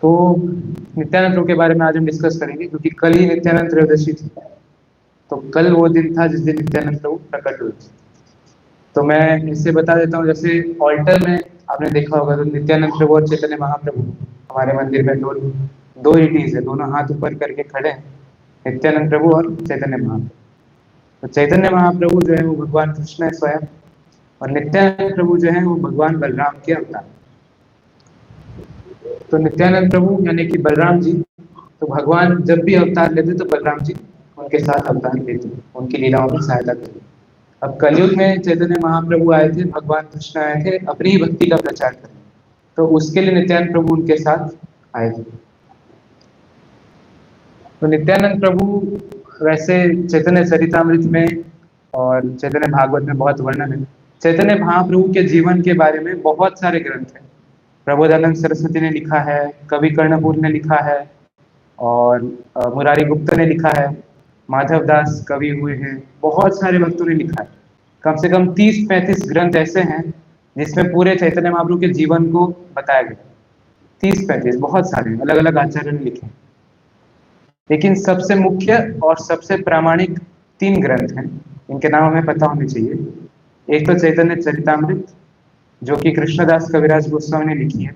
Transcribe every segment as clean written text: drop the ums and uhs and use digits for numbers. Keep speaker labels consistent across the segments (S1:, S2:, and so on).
S1: तो नित्यानंद प्रभु के बारे में आज हम डिस्कस करेंगे, क्योंकि कल ही नित्यानंद त्रयोदशी थी। तो कल वो दिन था जिस दिन नित्यानंद प्रभु प्रकट हुए। तो मैं इससे बता देता हूँ, जैसे ऑल्टर में आपने देखा होगा तो नित्यानंद प्रभु और चैतन्य महाप्रभु हमारे मंदिर में दो दो इटीज है, दोनों हाथ ऊपर करके खड़े हैं, नित्यानंद प्रभु और चैतन्य महाप्रभु। तो चैतन्य महाप्रभु जो है वो भगवान कृष्ण है स्वयं, और नित्यानंद प्रभु जो है वो भगवान बलराम के अवतार। तो नित्यानंद प्रभु यानी कि बलराम जी, तो भगवान जब भी अवतार लेते तो बलराम जी उनके साथ अवतार लेते, उनकी लीलाओं में सहायता करते। अब कलयुग में चैतन्य महाप्रभु आए थे, भगवान कृष्ण आए थे अपनी ही भक्ति का प्रचार करने, तो उसके लिए नित्यानंद प्रभु उनके साथ आए थे। तो नित्यानंद प्रभु वैसे चैतन्य चरितामृत में और चैतन्य भागवत में बहुत वर्णन है। चैतन्य महाप्रभु के जीवन के बारे में बहुत सारे ग्रंथ हैं। प्रबोधानंद सरस्वती ने लिखा है, कवि कर्णपुर ने लिखा है, और मुरारी गुप्ता ने लिखा है, माधव दास कवि हुए हैं, बहुत सारे भक्तों ने लिखा है। कम से कम 30-35 ग्रंथ ऐसे हैं जिसमें पूरे चैतन्य महाप्रभु के जीवन को बताया गया। 30-35 बहुत सारे अलग अलग आचार्यों ने लिखे हैं। लेकिन सबसे मुख्य और सबसे प्रामाणिक 3 ग्रंथ हैं, इनके नाम हमें पता होने चाहिए। एक तो चैतन्य चरितामृत, जो कि कृष्णदास कविराज गोस्वामी ने लिखी है।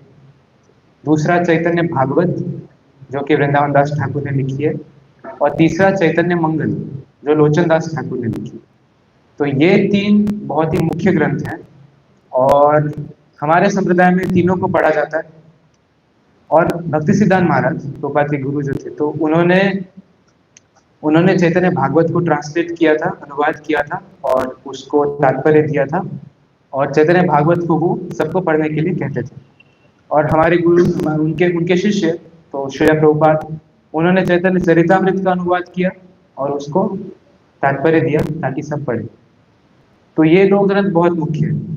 S1: दूसरा चैतन्य भागवत, जो कि वृंदावन दास ठाकुर ने लिखी है। और तीसरा चैतन्य मंगल, जो लोचन दास ठाकुर ने लिखी है। तो ये 3 बहुत ही मुख्य ग्रंथ हैं, और हमारे संप्रदाय में तीनों को पढ़ा जाता है। और भक्ति सिद्धांत महाराज प्रभुपाद के गुरु जो थे, तो उन्होंने चैतन्य भागवत को ट्रांसलेट किया था, अनुवाद किया था, और उसको तात्पर्य दिया था। और चैतन्य भागवत को वो सबको पढ़ने के लिए कहते थे। और हमारे गुरु उनके उनके शिष्य तो श्रील प्रभुपाद, उन्होंने चैतन्य चरितामृत का अनुवाद किया और उसको तात्पर्य दिया ताकि सब पढ़े। तो ये 2 ग्रंथ बहुत मुख्य है।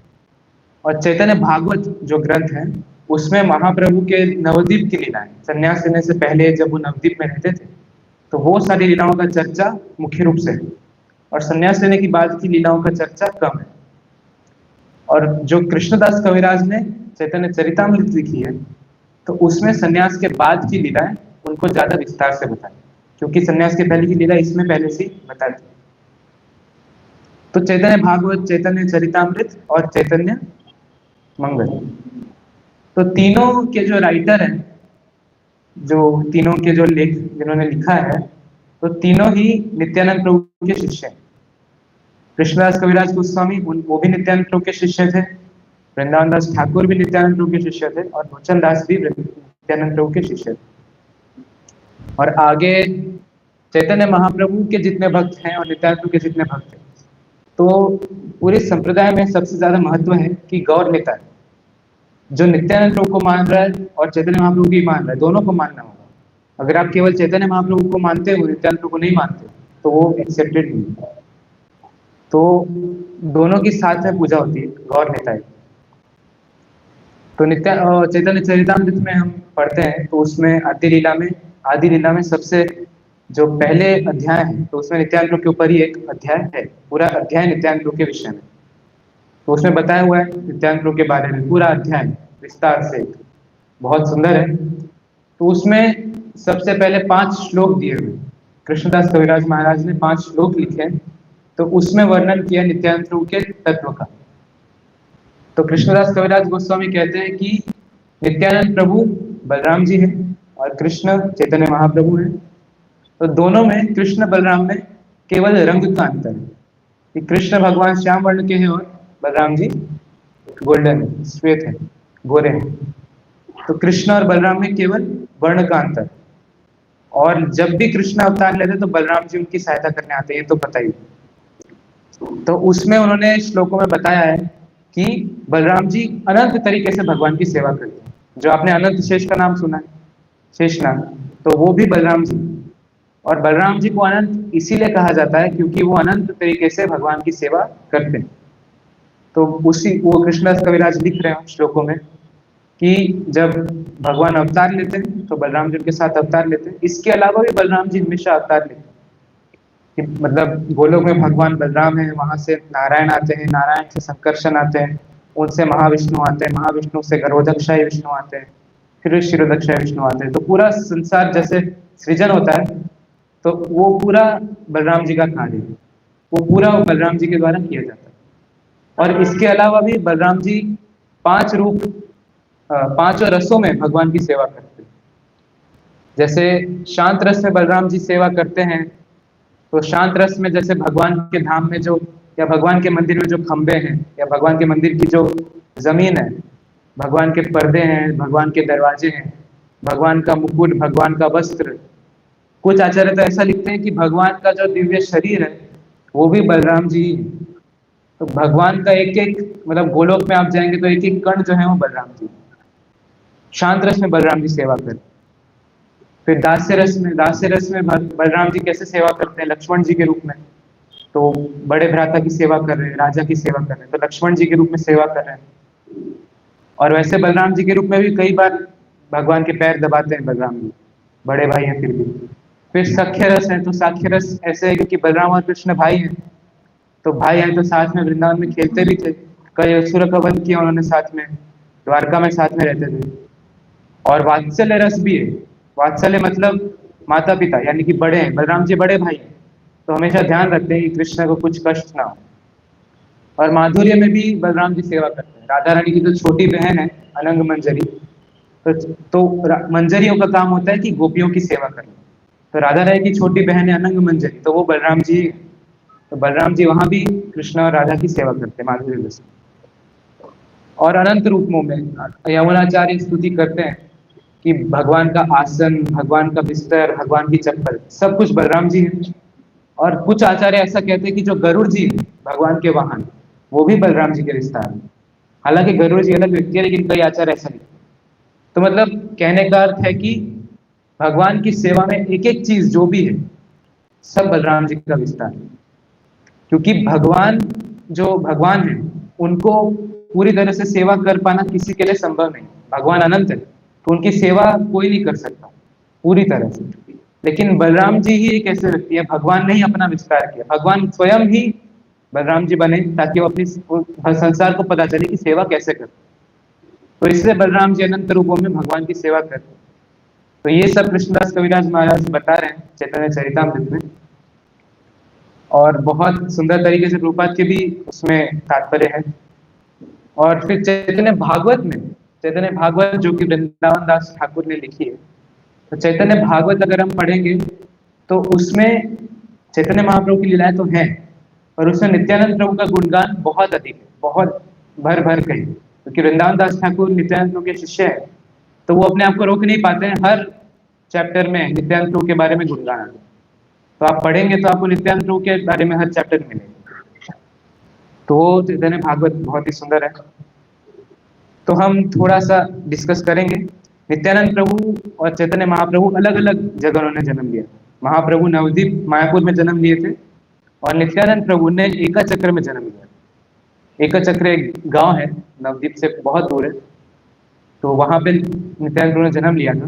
S1: और चैतन्य भागवत जो ग्रंथ है, उसमें महाप्रभु के नवद्वीप की लीलाएं, संन्यास लेने से पहले जब वो नवद्वीप में रहते थे, तो वो सारी लीलाओं का चर्चा मुख्य रूप से है, और संन्यास लेने की बाद की लीलाओं का चर्चा कम है। और जो कृष्णदास कविराज ने चैतन्य चरितामृत लिखी है, तो उसमें संन्यास के बाद की लीलाएं उनको ज्यादा विस्तार से बताई, क्योंकि संन्यास के पहले की लीला इसमें पहले से बता दी। तो चैतन्य भागवत, चैतन्य चरितामृत और चैतन्य मंगल, तो तीनों के जो राइटर हैं, जो तीनों के जो लेख जिन्होंने लिखा है, तो तीनों ही नित्यानंद प्रभु के शिष्य हैं। कृष्णदास कविराज गोस्वामी वो भी नित्यानंद प्रभु के शिष्य थे, वृंदावन दास ठाकुर भी नित्यानंद प्रभु के शिष्य थे, और लोचन दास भी नित्यानंद प्रभु के शिष्य थे। और आगे चैतन्य महाप्रभु के जितने भक्त हैं और नित्यानंद प्रभु के जितने भक्त हैं, तो पूरे संप्रदाय में सबसे ज्यादा महत्व है कि गौर नेता है, जो नित्यानंद प्रभु को मान रहा है और चैतन्य महाप्रभु की मान रहा है, दोनों को मानना होगा। अगर आप केवल चैतन्य महाप्रभु को मानते हो, नित्यानंद प्रभु को नहीं मानते, तो वो एक्सेप्टेड नहीं है। तो दोनों की साथ में पूजा होती है, गौर नेता है। तो चैतन्य चरितामृत में हम पढ़ते हैं, तो उसमें आदि लीला में सबसे जो पहले अध्याय है, तो उसमें नित्यानंद प्रभु के ऊपर ही एक अध्याय है, पूरा अध्याय नित्यानंद प्रभु के विषय में। तो उसमें बताया हुआ है नित्यानंद प्रभु के बारे में, पूरा अध्याय विस्तार से, बहुत सुंदर है। तो उसमें सबसे पहले 5 श्लोक दिए हुए, कृष्णदास कविराज महाराज ने 5 श्लोक लिखे हैं, तो उसमें वर्णन किया नित्यानंद प्रभु के तत्व का। तो कृष्णदास कविराज गोस्वामी कहते हैं कि नित्यानंद प्रभु बलराम जी हैं और कृष्ण चैतन्य महाप्रभु हैं। तो दोनों में, कृष्ण बलराम में केवल रंग का अंतर है कि कृष्ण भगवान श्याम वर्ण के हैं और बलराम जी गोल्डन है, श्वेत है, गोरे हैं। तो कृष्ण और बलराम में केवल वर्ण का अंतर। और जब भी कृष्ण अवतार लेते तो बलराम जी उनकी सहायता करने आते हैं, ये तो पता ही। तो उसमें उन्होंने श्लोकों में बताया है कि बलराम जी अनंत तरीके से भगवान की सेवा करते हैं। जो आपने अनंत शेष का नाम सुना है, शेषनाग, तो वो भी बलराम जी। और बलराम जी को अनंत इसीलिए कहा जाता है क्योंकि वो अनंत तरीके से भगवान की सेवा करते हैं। तो वो कृष्णदास कविराज लिख रहे हैं श्लोकों में कि जब भगवान अवतार लेते हैं तो बलराम जी उनके साथ अवतार लेते हैं। इसके अलावा भी बलराम जी हमेशा अवतार लेते हैं, कि मतलब गोलोक में भगवान बलराम है, वहां से नारायण आते हैं, नारायण से संकर्षण आते हैं, उनसे महाविष्णु आते हैं, महाविष्णु से गर्भोदकशाही विष्णु आते हैं, फिर क्षीरोदक्षाय विष्णु आते हैं। तो पूरा संसार जैसे सृजन होता है, तो वो पूरा बलराम जी का कार्य है, वो पूरा बलराम जी के द्वारा किया जाता है। और इसके अलावा भी बलराम जी 5 रूप, 5 रसों में भगवान की सेवा करते हैं। जैसे शांत रस में बलराम जी सेवा करते हैं, तो शांत रस में जैसे भगवान के धाम में जो, या भगवान के मंदिर में जो खंबे हैं, या भगवान के मंदिर की जो जमीन है, भगवान के पर्दे हैं, भगवान के दरवाजे हैं, भगवान का मुकुट, भगवान का वस्त्र, कुछ आचार्य तो ऐसा लिखते हैं कि भगवान का जो दिव्य शरीर है वो भी बलराम जी ही है। तो भगवान का एक एक, मतलब गोलोक में आप जाएंगे तो एक एक कण जो है वो बलराम जी। शांत रस में बलराम जी सेवा करते हैं। फिर दास्य रस में बलराम जी कैसे सेवा करते हैं? लक्ष्मण जी के रूप में। तो बड़े भ्राता की सेवा कर रहे हैं, राजा की सेवा कर रहे हैं, तो लक्ष्मण जी के रूप में सेवा कर रहे हैं। और वैसे बलराम जी के रूप में भी कई बार भगवान के पैर दबाते हैं बलराम जी, बड़े भाई हैं फिर भी। फिर सख्य रस है, तो साख्य रस ऐसे है क्योंकि बलराम और कृष्ण भाई हैं, तो भाई हैं तो साथ में वृंदावन में खेलते भी थे, कई असुर का वध किया उन्होंने साथ में, द्वारका में साथ में रहते थे। और वात्सल्य रस भी है। वात्सल्य मतलब माता पिता, यानी कि बड़े हैं, बलराम जी बड़े भाई हैं, तो हमेशा ध्यान रखते हैं कि कृष्ण को कुछ कष्ट ना हो। और माधुर्य में भी बलराम जी सेवा करते हैं। राधा रानी की जो छोटी बहन है अनंग मंजरी, मंजरियों का काम होता है कि गोपियों की सेवा करना। तो राधा रानी की छोटी बहन है अनंग मंजरी, तो वो बलराम जी हैं। तो बलराम जी वहां भी कृष्ण और राधा की सेवा करते हैं माधुर्य रस में। और अनंत रूपों में यमुनाचार्य स्तुति करते हैं कि भगवान का आसन, भगवान का बिस्तर, भगवान की चप्पल, सब कुछ बलराम जी हैं। और कुछ आचार्य ऐसा कहते हैं कि जो गरुड़ जी हैं भगवान के वाहन, वो भी बलराम जी के विस्तार हैं। हालांकि गरुड़ जी अलग व्यक्ति है, लेकिन कई आचार्य ऐसा नहीं। तो मतलब कहने का अर्थ है कि भगवान की सेवा में एक एक चीज जो भी है सब बलराम जी का विस्तार है। क्योंकि भगवान, जो भगवान है, उनको पूरी तरह से सेवा कर पाना किसी के लिए संभव नहीं। भगवान अनंत है, तो उनकी सेवा कोई नहीं कर सकता पूरी तरह से। लेकिन बलराम जी ही एक ऐसे व्यक्ति है, भगवान ने ही अपना विस्तार किया, भगवान स्वयं ही बलराम जी बने ताकि वो अपनी संसार को पता चले कि सेवा कैसे करते। तो इसलिए बलराम जी अनंत रूपों में भगवान की सेवा करते। तो ये सब कृष्णदास कविराज महाराज बता रहे हैं चैतन्य चरितामृत में, और बहुत सुंदर तरीके से प्रभुपाद के भी उसमें तात्पर्य है। और फिर चैतन्य भागवत में, चैतन्य भागवत जो कि वृंदावन दास ठाकुर ने लिखी है, तो चैतन्य भागवत अगर हम पढ़ेंगे तो उसमें चैतन्य महाप्रभु की लीलाएं तो हैं, और उसमें नित्यानंद प्रभु का गुणगान बहुत अधिक है, बहुत भर भर के। क्योंकि वृंदावन दास ठाकुर नित्यानंद प्रभु के शिष्य हैं, तो वो अपने आप को रोक नहीं पाते हैं, हर चैप्टर में नित्यानंद प्रभु के बारे में गुणगान आता है। तो आप पढ़ेंगे तो आपको नित्यानंद प्रभु के बारे में हर चैप्टर मिलेगा। तो चैतन्य भागवत बहुत ही सुंदर है। तो हम थोड़ा सा डिस्कस करेंगे। नित्यानंद प्रभु और चैतन्य महाप्रभु अलग अलग जगह उन्होंने जन्म लिया। महाप्रभु नवदीप मायापुर में जन्म लिए थे, और नित्यानंद प्रभु ने एका चक्र में जन्म लिया। एका चक्र एक गांव है, नवदीप से बहुत दूर है, तो वहां पे नित्यानंद प्रभु ने जन्म लिया था।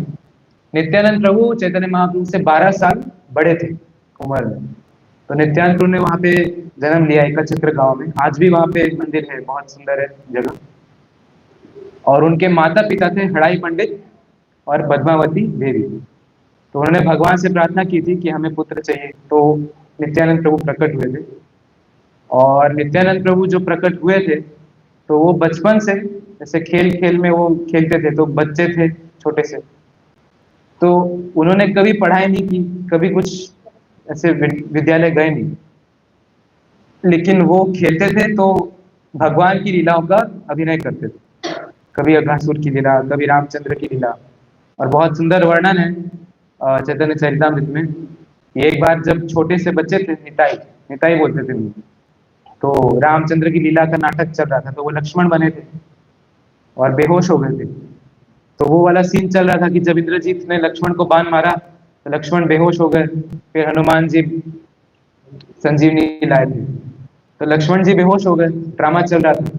S1: नित्यानंद प्रभु चैतन्य महाप्रभु से 12 साल बड़े थे उम्र में। तो नित्यानंद प्रभु ने वहां पे जन्म लिया एका चक्र गांव में। आज भी वहां पे एक मंदिर है, बहुत सुंदर है जगह। और उनके माता पिता थे हड़ाई पंडित और पद्मावती देवी। तो उन्होंने भगवान से प्रार्थना की थी कि हमें पुत्र चाहिए, तो नित्यानंद प्रभु प्रकट हुए थे। और नित्यानंद प्रभु जो प्रकट हुए थे, तो वो बचपन से, जैसे खेल खेल में वो खेलते थे, तो बच्चे थे छोटे से, तो उन्होंने कभी पढ़ाई नहीं की, कभी कुछ ऐसे विद्यालय गए नहीं, लेकिन वो खेलते थे तो भगवान की लीलाओं का अभिनय करते थे। कभी अघासुर की लीला, कभी रामचंद्र की लीला। और बहुत सुंदर वर्णन है चैतन्य चरितामृत में। एक बार जब छोटे से बच्चे थे, निताई, निताई बोलते थे उनको, तो रामचंद्र की लीला का नाटक चल रहा था, तो वो लक्ष्मण बने थे और बेहोश हो गए थे। तो वो वाला सीन चल रहा था कि जब इंद्रजीत ने लक्ष्मण को बाण मारा तो लक्ष्मण बेहोश हो गए। फिर हनुमान जी संजीवनी लाए थे, तो लक्ष्मण जी बेहोश हो गए, ड्रामा चल रहा था।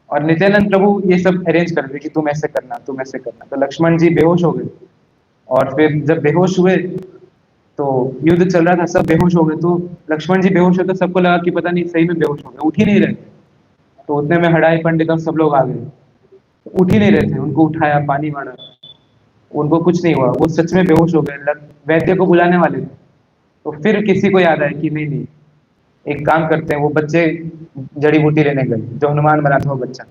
S1: और नित्यानंद प्रभु ये सब अरेंज कर रहे कि तुम ऐसे करना, तुम ऐसे करना। तो लक्ष्मण जी बेहोश हो गए, और फिर जब बेहोश हुए तो युद्ध चल रहा था, सब बेहोश हो गए। तो लक्ष्मण जी बेहोश हुए तो सबको लगा कि पता नहीं सही में बेहोश हो गए, उठ ही नहीं रहे। तो उतने में हड़ाई पंडित और सब लोग आ गए, उठ ही नहीं रहे थे, उनको उठाया, पानी मारा। उनको कुछ नहीं हुआ, वो सच में बेहोश हो गए, वैद्य को बुलाने वाले थे। तो फिर किसी को याद आया कि नहीं नहीं, एक काम करते हैं, वो बच्चे जड़ी बूटी लेने गए, जो हनुमान बना था वो बच्चा।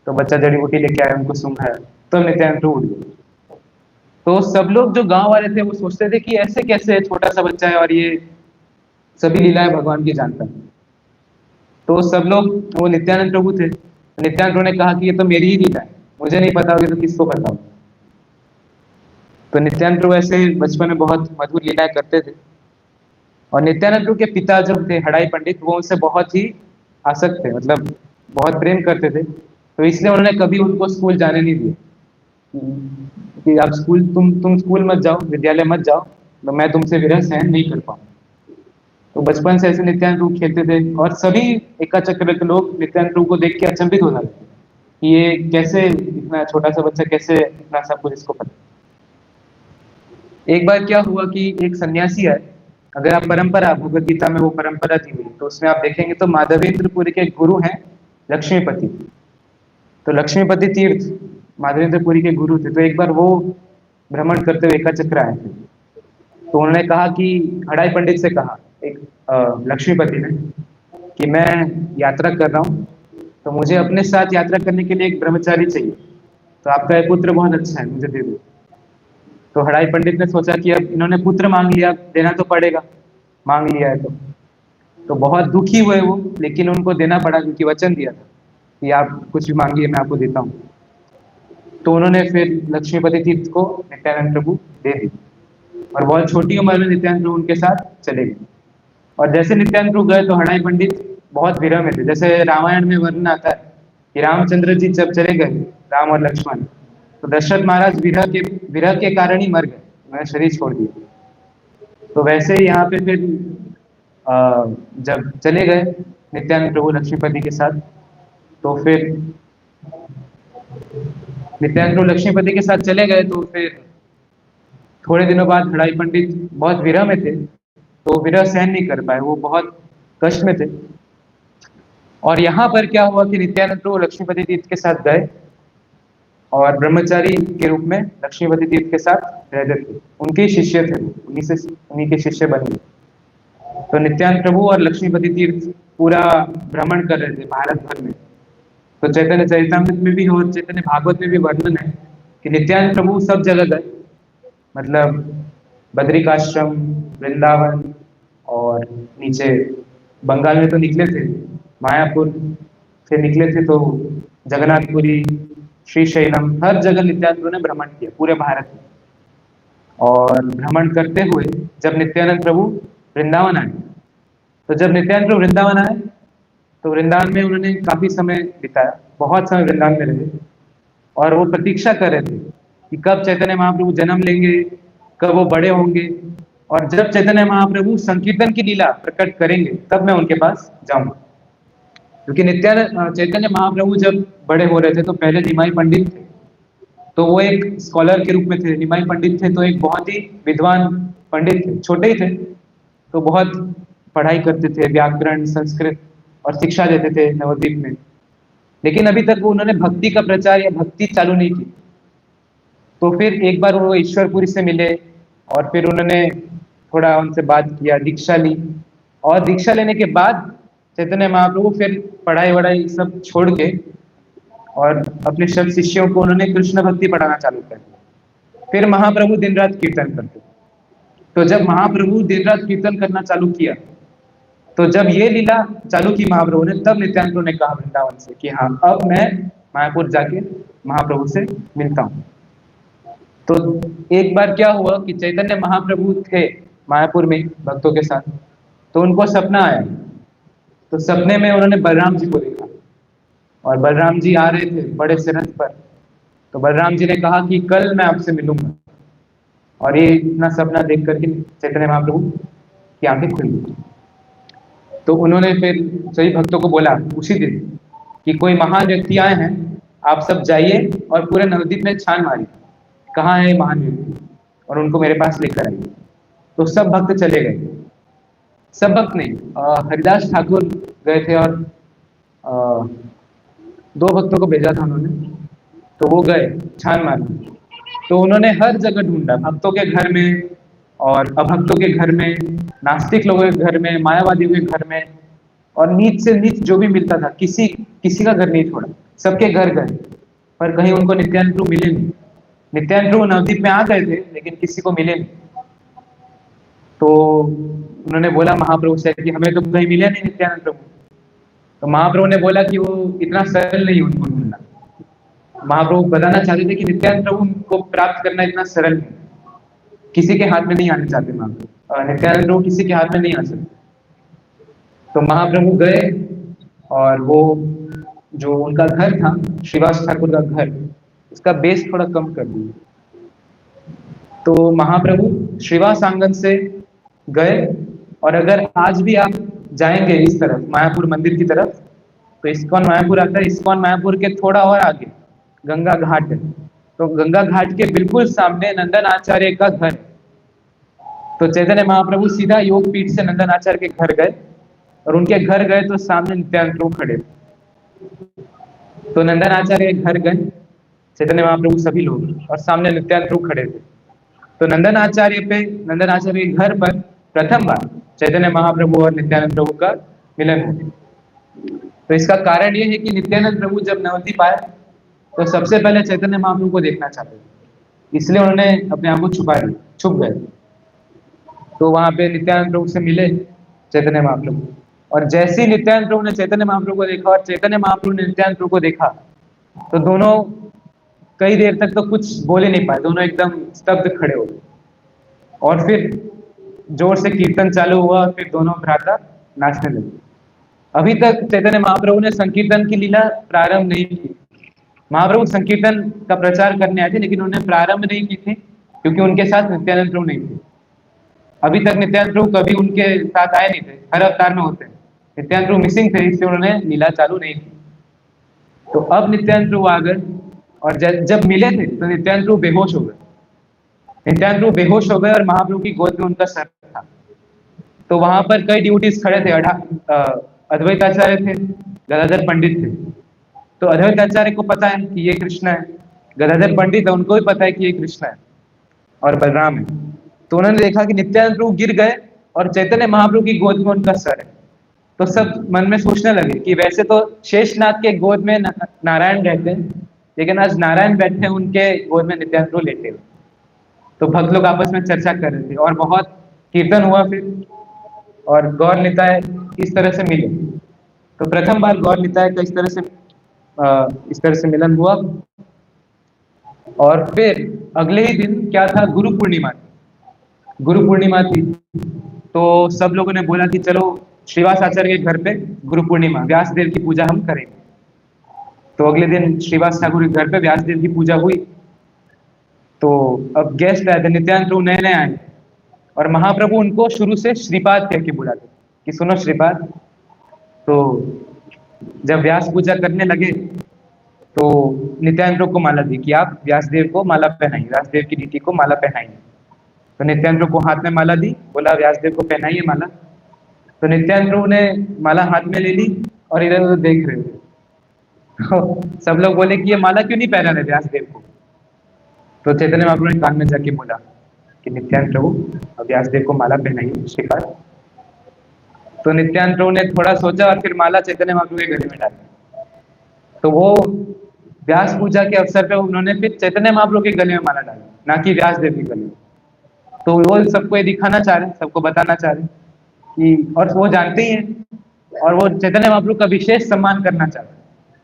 S1: तो बच्चा जड़ी बूटी लेके आया, उनको सुंघाया, तो नित्यानंद प्रभु उठ गए। तो सब लोग जो गांव वाले थे वो सोचते थे कि ऐसे कैसे छोटा सा बच्चा है और ये सभी लीलाएं भगवान की जानता है। तो सब लोग, वो नित्यानंद प्रभु थे, नित्यानंद प्रभु ने कहा कि ये तो मेरी ही लीला है, मुझे नहीं पता होगी तो किसको पता होगा। तो नित्यानंद प्रभु ऐसे बचपन में बहुत मधुर लीलाएं करते थे। और नित्यानंद प्रभु के पिता जो थे हड़ाई पंडित, वो उनसे बहुत ही आसक्त थे, मतलब बहुत प्रेम करते थे। तो इसलिए उन्होंने कभी उनको स्कूल जाने नहीं दिया कि आप स्कूल, तुम स्कूल मत जाओ, विद्यालय मत जाओ, तो मैं तुमसे विरह सहन नहीं कर पाऊँ। तो बचपन से ऐसे नित्यानंद प्रभु खेलते थे, और सभी एका चक्र के लोग नित्यानंद प्रभु को देख के अचंभित हो जाते थे कि ये कैसे, इतना छोटा सा बच्चा कैसे इतना सब कुछ इसको पता। एक बार क्या हुआ कि एक सन्यासी आए। अगर आप परंपरा, भगवत गीता में वो परंपरा दी हुई, तो उसमें आप देखेंगे तो माधवेंद्रपुरी के गुरु हैं लक्ष्मीपति। तो लक्ष्मीपति तीर्थ माधवेंद्रपुरी के गुरु थे। तो एक बार वो भ्रमण करते हुए एका चक्र आए थे। तो उन्होंने कहा कि, हड़ाई पंडित से कहा, एक लक्ष्मीपति ने, कि मैं यात्रा कर रहा हूँ, तो मुझे अपने साथ यात्रा करने के लिए एक ब्रह्मचारी चाहिए। तो आपका एक पुत्र बहुत अच्छा है, मुझे दे दो। तो हड़ाई पंडित ने सोचा कि अब इन्होंने पुत्र मांग लिया, देना तो पड़ेगा, मांग लिया है तो बहुत दुखी हुए वो, लेकिन उनको देना पड़ा क्योंकि वचन दिया था कि आप कुछ भी मांगिए मैं आपको देता हूँ। तो उन्होंने फिर लक्ष्मीपति तीर्थ को नित्यानंद प्रभु दे दी, और बहुत छोटी उम्र में नित्यानंद प्रभु उनके साथ चले गए। और जैसे नित्यानंद प्रभु गए तो हड़ाई पंडित बहुत विरह में थे। जैसे रामायण में वर्णन आता है कि रामचंद्र जी जब चले गए, राम और लक्ष्मण, तो दशरथ महाराज विरह के कारण ही मर गए, उन्होंने शरीर छोड़ दिया। तो वैसे ही यहाँ पे फिर जब चले गए नित्यानंद प्रभु लक्ष्मीपति के साथ, तो फिर नित्यानंद प्रभु लक्ष्मीपति के साथ चले गए, तो फिर थोड़े दिनों बाद हड़ाई पंडित बहुत विरह में थे, तो विरह सहन नहीं कर पाए, वो बहुत कष्ट में थे। और यहाँ पर क्या हुआ कि नित्यानंद प्रभु लक्ष्मीपति तीर्थ के साथ गए, और ब्रह्मचारी के रूप में लक्ष्मीपति तीर्थ के साथ रहते थे। उनके शिष्य थे, उन्हीं के शिष्य बन गए। तो नित्यानंद प्रभु और लक्ष्मीपति तीर्थ पूरा भ्रमण कर रहे थे भारत भर में। तो चैतन्य चरितामृत में भी और चैतन्य भागवत में भी वर्णन है कि नित्यानंद प्रभु सब जगह गए, मतलब बद्रिकाश्रम, वृंदावन, और नीचे बंगाल में तो निकले थे, मायापुर से निकले थे, तो जगन्नाथपुरी, श्रीशैलम, हर जगह नित्यानंद प्रभु ने भ्रमण किया पूरे भारत में। और भ्रमण करते हुए जब नित्यानंद प्रभु वृंदावन आए, तो जब नित्यानंद प्रभु वृंदावन आए तो वृंदावन में उन्होंने काफी समय बिताया, बहुत समय वृंदावन में रहे। और वो प्रतीक्षा कर रहे थे कि कब चैतन्य महाप्रभु जन्म लेंगे, कब वो बड़े होंगे, और जब चैतन्य महाप्रभु संकीर्तन की लीला प्रकट करेंगे तब मैं उनके पास जाऊंगा। क्योंकि नित्यानंद चैतन्य महाप्रभु जब बड़े हो रहे थे तो पहले निमाई पंडित थे, तो वो एक स्कॉलर के रूप में थे। निमाई पंडित थे तो एक बहुत ही विद्वान पंडित थे, छोटे ही थे, तो बहुत पढ़ाई करते थे, व्याकरण, संस्कृत और शिक्षा देते थे नवद्वीप में। लेकिन अभी तक वो उन्होंने भक्ति का प्रचार या भक्ति चालू नहीं की। तो फिर एक बार वो ईश्वरपुरी से मिले, और फिर उन्होंने थोड़ा उनसे बात किया, दीक्षा ली। और दीक्षा लेने के बाद चैतन्य महाप्रभु फिर पढ़ाई वढ़ाई सब छोड़ के और अपने सब शिष्यों को उन्होंने कृष्ण भक्ति पढ़ाना चालू कर दिया। फिर महाप्रभु दिन रात कीर्तन करते। तो जब महाप्रभु दिन रात कीर्तन करना चालू किया, तो जब ये लीला चालू की महाप्रभु ने, तब नित्यानंद प्रभु ने कहा वृंदावन से कि हाँ, अब मैं मायापुर जाके महाप्रभु से मिलता हूँ। तो एक बार क्या हुआ कि चैतन्य महाप्रभु थे मायापुर में भक्तों के साथ, तो उनको सपना आया। तो सपने में उन्होंने बलराम जी को देखा, और बलराम जी आ रहे थे बड़े से रथ पर। तो बलराम जी ने कहा कि कल मैं आपसे मिलूंगा। और ये इतना सपना देख करके चैतन्य महाप्रभु की आंखें खुल गई। तो उन्होंने फिर सभी भक्तों को बोला उसी दिन कि कोई महान व्यक्ति आए हैं, आप सब जाइए और पूरे नवद्वीप में छान मारिए कहाँ है महान व्यक्ति, और उनको मेरे पास लेकर आइए। तो सब भक्त चले गए, सब भक्त नहीं, हरिदास ठाकुर गए थे, और दो भक्तों को भेजा था उन्होंने, तो वो गए छान मारने। तो उन्होंने हर जगह ढूंढा, भक्तों के घर में और अभक्तों के घर में, नास्तिक लोगों के घर में, मायावादियों के घर में, और नीच से नीच जो भी मिलता था, किसी किसी का घर नहीं छोड़ा, सबके घर गए, पर कहीं उनको नित्यानंद प्रभु मिले नहीं। नित्यानंद प्रभु नवद्वीप में आ गए थे लेकिन किसी को मिले नहीं। तो उन्होंने बोला महाप्रभु से कि हमें तो कहीं मिले नहीं नित्यानंद प्रभु। तो महाप्रभु ने बोला कि वो इतना सरल नहीं उनको ढूंढना। महाप्रभु बताना चाहते थे कि नित्यानंद प्रभु को प्राप्त करना इतना सरल नहीं, किसी के हाथ में नहीं आने चाहते महाप्रभु, नित्यानंद प्रभु किसी के हाथ में नहीं आ सकते। तो महाप्रभु गए और वो जो उनका घर था, श्रीवास ठाकुर का घर, उसका बेस थोड़ा कम कर दिया। तो महाप्रभु श्रीवास आंगन से गए, और अगर आज भी आप जाएंगे इस तरफ मायापुर मंदिर की तरफ, तो इस्कॉन मायापुर आता है। इस्कॉन मायापुर के थोड़ा और आगे गंगा घाट है, तो गंगा घाट के बिल्कुल सामने नंदन आचार्य का घर। तो चैतन्य महाप्रभु सीधा योग पीठ से नंदन आचार्य के घर गए, और उनके घर गए तो सामने नित्यानंद प्रभु खड़े थे। तो नंदन आचार्य के घर गए चैतन्य महाप्रभु सभी लोग, और सामने नित्यानंद प्रभु खड़े थे। तो नंदन आचार्य के घर पर प्रथम बार चैतन्य महाप्रभु और नित्यानंद प्रभु का मिलन हुआ। तो इसका कारण यह है कि नित्यानंद प्रभु जब नवद्वीप आए तो सबसे पहले चैतन्य महाप्रभु को देखना चाहते थे, इसलिए उन्होंने अपने आप को छुप गए। तो वहां पे नित्यानंद प्रभु से मिले चैतन्य महाप्रभु, और जैसे ही नित्यानंद प्रभु ने चैतन्य महाप्रभु को देखा और चैतन्य महाप्रभु ने नित्यानंद प्रभु को देखा, तो दोनों कई देर तक तो कुछ बोले नहीं पाए, दोनों एकदम स्तब्ध खड़े हो गए। और फिर जोर से कीर्तन चालू हुआ, फिर दोनों भ्राता नाचने लगे। अभी तक चैतन्य महाप्रभु ने संकीर्तन की लीला प्रारंभ नहीं की। महाप्रभु संकीर्तन का प्रचार करने आए थे, लेकिन उन्होंने प्रारंभ नहीं की थी क्योंकि उनके साथ नित्यानंद प्रभु नहीं थे। अभी तक नित्यानंद प्रभु कभी उनके साथ आए नहीं थे, हर अवतार में होते हैं। नित्यानंद प्रभु मिसिंग थे, इसलिए उन्होंने लीला चालू नहीं की। तो अब नित्यानंद प्रभु आ गए, और जब मिले थे तो नित्यानंद प्रभु बेहोश हो गए। नित्यानंद प्रभु बेहोश हो गए और महाप्रभु की गोद में उनका सर था। तो वहां पर कई ड्यूटीज खड़े थे, अद्वैत आचार्य थे, गदाधर पंडित थे। तो अद्वैत आचार्य को पता है कि ये कृष्ण है, गदाधर पंडित है, उनको भी पता है कि ये कृष्ण है और बलराम है। तो उन्होंने देखा कि नित्यानंद प्रभु गिर गए और चैतन्य महाप्रभु की गोद में उनका सर है। तो सब मन में सोचने लगे कि वैसे तो शेषनाग के गोद में नारायण रहते हैं, लेकिन आज नारायण बैठे उनके गोद में नित्यानंद प्रभु लेटे हुए। तो भक्त लोग आपस में चर्चा कर रहे थे, और बहुत कीर्तन हुआ फिर, और गौर निताय इस तरह से मिले। तो प्रथम बार गौर निताय का इस तरह से मिलन हुआ। और फिर अगले ही दिन क्या था, गुरु पूर्णिमा थी। तो सब लोगों ने बोला कि चलो श्रीवास आचार्य के घर पे गुरु पूर्णिमा, व्यासदेव की पूजा हम करेंगे। तो अगले दिन श्रीवास ठाकुर के घर पे व्यासदेव की पूजा हुई। तो अब गेस्ट आए थे, नित्यानंद प्रभु नए नए आए, और महाप्रभु उनको शुरू से श्रीपाद कह के बुलाते कि सुनो श्रीपाद। तो जब व्यास पूजा करने लगे तो नित्यानंद प्रभु को माला दी कि आप व्यासदेव को माला पहनाइए, व्यासदेव की रीति को माला पहनाइए। तो नित्यानंद प्रभु को हाथ में माला दी, बोला व्यासदेव को पहनाइए माला। तो नित्यानंद प्रभु ने माला हाथ में ले ली और इधर उधर देख रहे थे। तो सब लोग बोले कि ये माला क्यों नहीं पहना रहे व्यासदेव को। तो चैतन्य महाप्रभु ने कान में जाके बोला कि नित्यानंद प्रभु व्यासदेव को माला पहनाइए श्रीपाद। तो नित्यानंद प्रभु ने थोड़ा सोचा और फिर माला चैतन्य महाप्रभु के गले में डाली। तो वो व्यास पूजा के अवसर पे उन्होंने फिर चैतन्य महाप्रभु के गले में माला डाली, ना कि व्यासदेव के गले में। तो वो सबको ये दिखाना चाह रहे, सबको बताना चाह रहे कि, और वो जानते ही हैं, और वो चैतन्य महाप्रभु का विशेष सम्मान करना चाहते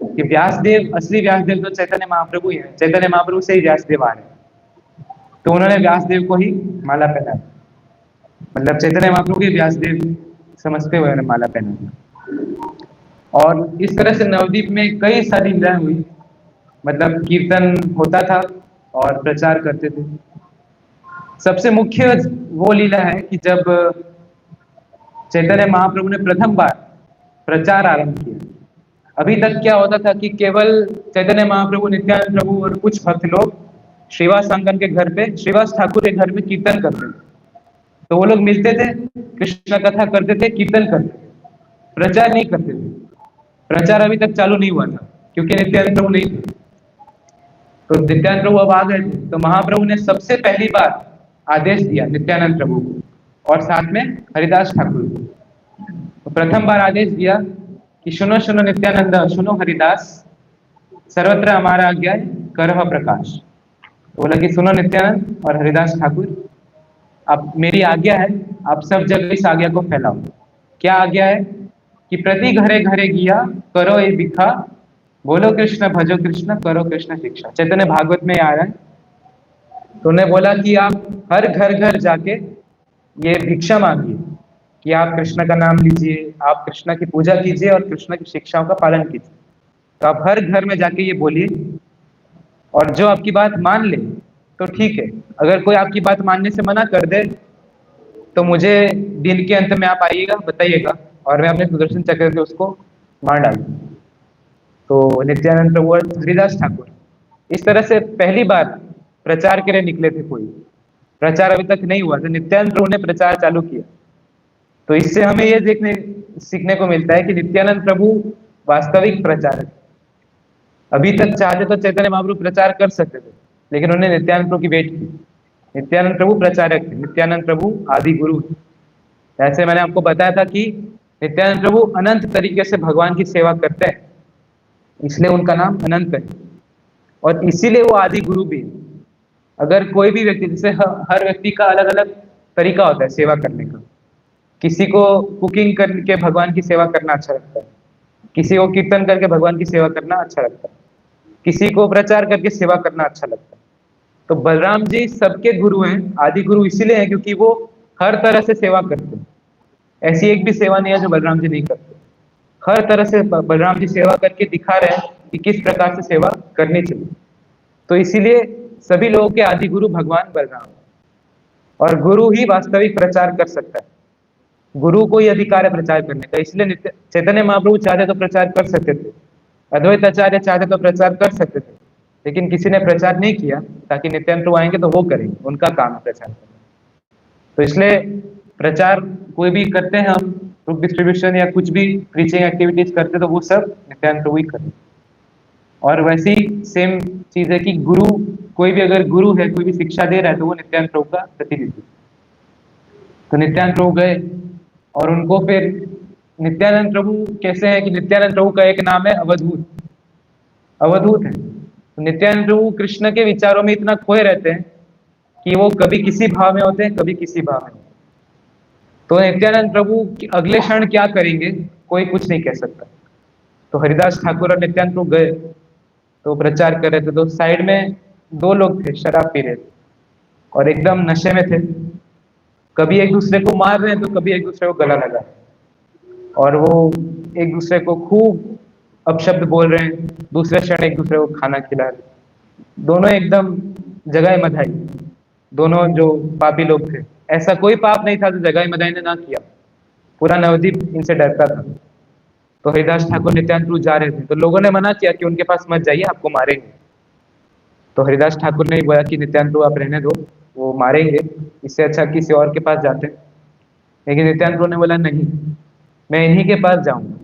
S1: हैं कि व्यासदेव, असली व्यासदेव तो चैतन्य महाप्रभु ही है, चैतन्य महाप्रभु से ही व्यासदेव आ रहे हैं। तो उन्होंने व्यासदेव को ही माला पहनाई, मतलब चैतन्य महाप्रभु के व्यासदेव समझते हुए माला पहनाई। और इस तरह से नवद्वीप में कई सारी लीलाएं हुई, मतलब कीर्तन होता था और प्रचार करते थे। सबसे मुख्य वो लीला है कि जब चैतन्य महाप्रभु ने प्रथम बार प्रचार आरंभ किया। अभी तक क्या होता था कि केवल चैतन्य महाप्रभु, नित्यानंद प्रभु और कुछ भक्त लोग श्रीवास आंगन के घर पे, श्रीवास ठाकुर के घर में कीर्तन करते थे। तो वो लोग मिलते थे, कृष्ण कथा करते थे, कीर्तन करते थे, प्रचार नहीं करते थे। प्रचार अभी तक चालू नहीं हुआ था क्योंकि नित्यानंद प्रभु नहीं थे। तो नित्यानंद प्रभु अब आ गए थे, तो महाप्रभु ने सबसे पहली बार आदेश दिया नित्यानंद प्रभु को और साथ में हरिदास ठाकुर को। तो प्रथम बार आदेश दिया कि सुनो सुनो नित्यानंद, सुनो हरिदास, सर्वत्र हमारा आज्ञा है, करह प्रकाश। तो बोला कि सुनो नित्यानंद और हरिदास ठाकुर, आप मेरी आज्ञा है, आप सब जगह इस आज्ञा को फैलाओ। क्या आज्ञा है? कि प्रति घरे घरे गिया करो ये भिखा, बोलो कृष्ण भजो कृष्ण करो कृष्ण शिक्षा। चैतन्य भागवत में आ रहा है। तो उन्हें बोला कि आप हर घर घर जाके ये भिक्षा मांगिए कि आप कृष्ण का नाम लीजिए, आप कृष्ण की पूजा कीजिए और कृष्ण की शिक्षाओं का पालन कीजिए। तो आप हर घर में जाके ये बोलिए, और जो आपकी बात मान ले तो ठीक है, अगर कोई आपकी बात मानने से मना कर दे तो मुझे दिन के अंत में आप आइएगा, बताइएगा, और मैं अपने सुदर्शन चक्र से उसको मार डालूंगा। तो नित्यानंद प्रभु और हरिदास ठाकुर इस तरह से पहली बार प्रचार के लिए निकले थे। कोई प्रचार अभी तक नहीं हुआ, तो नित्यानंद प्रभु ने प्रचार चालू किया। तो इससे हमें यह देखने सीखने को मिलता है कि नित्यानंद प्रभु वास्तविक प्रचारक। अभी तक चाहते तो चैतन्य महाप्रभु प्रचार कर सकते थे, लेकिन उन्होंने नित्यानंद प्रभु की वेट की। नित्यानंद प्रभु प्रचारक थे, नित्यानंद प्रभु आदि गुरु थे। ऐसे मैंने आपको बताया था कि नित्यानंद प्रभु अनंत तरीके से भगवान की सेवा करते हैं, इसलिए उनका नाम अनंत है, और इसीलिए वो आदि गुरु भी है। अगर कोई भी व्यक्ति, जैसे हर व्यक्ति का अलग अलग तरीका होता है सेवा करने का। किसी को कुकिंग करके भगवान की सेवा करना अच्छा लगता है, किसी को कीर्तन करके भगवान की सेवा करना अच्छा लगता है, किसी को प्रचार करके सेवा करना अच्छा लगता है। तो बलराम जी सबके गुरु हैं, आदि गुरु इसीलिए हैं क्योंकि वो हर तरह से सेवा करते हैं। ऐसी एक भी सेवा नहीं है जो बलराम जी नहीं करते। हर तरह से बलराम जी सेवा करके दिखा रहे हैं कि किस प्रकार से सेवा करनी चाहिए। तो इसीलिए सभी लोगों के आदि गुरु भगवान बलराम, और गुरु ही वास्तविक प्रचार कर सकता है। गुरु को ही अधिकार है प्रचार करने का। इसलिए चैतन्य महाप्रभु चाहते तो प्रचार कर सकते थे, अद्वैत आचार्य चाहते तो प्रचार कर सकते थे, लेकिन किसी ने प्रचार नहीं किया, ताकि नित्यानंद प्रभु आएंगे तो वो करेंगे, उनका काम है प्रचार करना। तो इसलिए प्रचार कोई भी करते हैं हम, बुक डिस्ट्रीब्यूशन या कुछ भी प्रीचिंग एक्टिविटीज करते, तो वो सब नित्यानंद प्रभु ही करते। और वैसी सेम चीज है कि गुरु, कोई भी अगर गुरु है, कोई भी शिक्षा दे रहा है, तो वो नित्यानंद प्रभु का प्रतिनिधि। तो नित्यानंद प्रभु गए और उनको फिर नित्यानंद प्रभु कैसे है कि नित्यानंद प्रभु का एक नाम है अवधूत। अवधूत है। तो नित्यानंद प्रभु कृष्ण के विचारों में इतना खोए रहते हैं कि वो कभी किसी भाव में होते हैं, कभी किसी भाव में। तो नित्यानंद प्रभु अगले क्षण क्या करेंगे कोई कुछ नहीं कह सकता। तो हरिदास ठाकुर और नित्यानंद प्रभु गए तो प्रचार कर रहे थे, तो साइड में दो लोग थे, शराब पी रहे थे और एकदम नशे में थे। कभी एक दूसरे को मार रहे हैं तो कभी एक दूसरे को गला लगा, और वो एक दूसरे को खूब अपशब्द बोल रहे हैं, दूसरे क्षण एक दूसरे को खाना खिला रहे। दोनों एकदम जगाई मधाई, दोनों जो पापी लोग थे। ऐसा कोई पाप नहीं था जो जगाई मधाई ने ना किया। पूरा नवद्वीप इनसे डरता था। तो हरिदास ठाकुर नित्यानंद प्रभु जा रहे थे, तो लोगों ने मना किया कि उनके पास मत जाइए, आपको मारेंगे। तो हरिदास ठाकुर ने बोला कि नित्यानंद प्रभु आप रहने दो, वो मारेंगे, इससे अच्छा किसी और के पास जाते। लेकिन नित्यानंद प्रभु ने बोला नहीं, मैं इन्हीं के पास जाऊंगा,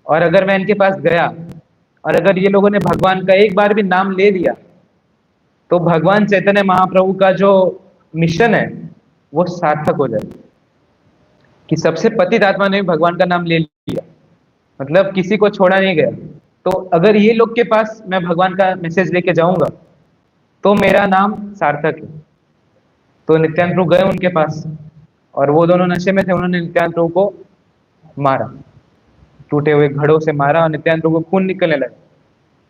S1: और अगर मैं इनके पास गया और अगर ये लोगों ने भगवान का एक बार भी नाम ले लिया, तो भगवान चैतन्य महाप्रभु का जो मिशन है वो सार्थक हो जाए। कि सबसे पतित आत्मा ने भगवान का नाम ले लिया, मतलब किसी को छोड़ा नहीं गया। तो अगर ये लोग के पास मैं भगवान का मैसेज लेके जाऊंगा तो मेरा नाम सार्थक है। तो नित्यानंद प्रभु गए उनके पास, और वो दोनों नशे में थे, उन्होंने नित्यानंद प्रभु को मारा, टूटे हुए घड़ों से मारा, और नित्यानंद प्रभु को खून निकलने लगा।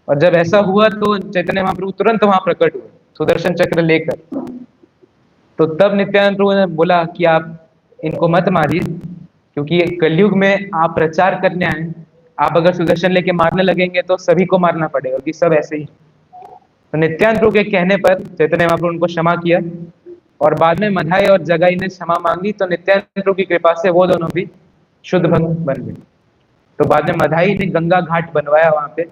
S1: और जब ऐसा हुआ तो चैतन्य महाप्रभु तुरंत वहां प्रकट हुए सुदर्शन चक्र लेकर। तो तब नित्यानंद प्रभु ने बोला कि आप इनको मत मारिए, क्योंकि कलयुग में आप प्रचार करने आए, आप अगर सुदर्शन लेके मारने लगेंगे तो सभी को मारना पड़ेगा, कि सब ऐसे ही। तो नित्यानंद प्रभु के कहने पर चैतन्य महाप्रभु उनको क्षमा किया, और बाद में मधाई और जगाई ने क्षमा मांगी, तो नित्यानंद प्रभु की कृपा से वो दोनों भी शुद्ध भक्त बन गए। तो बाद में मधाई ने गंगा घाट बनवाया वहां पे,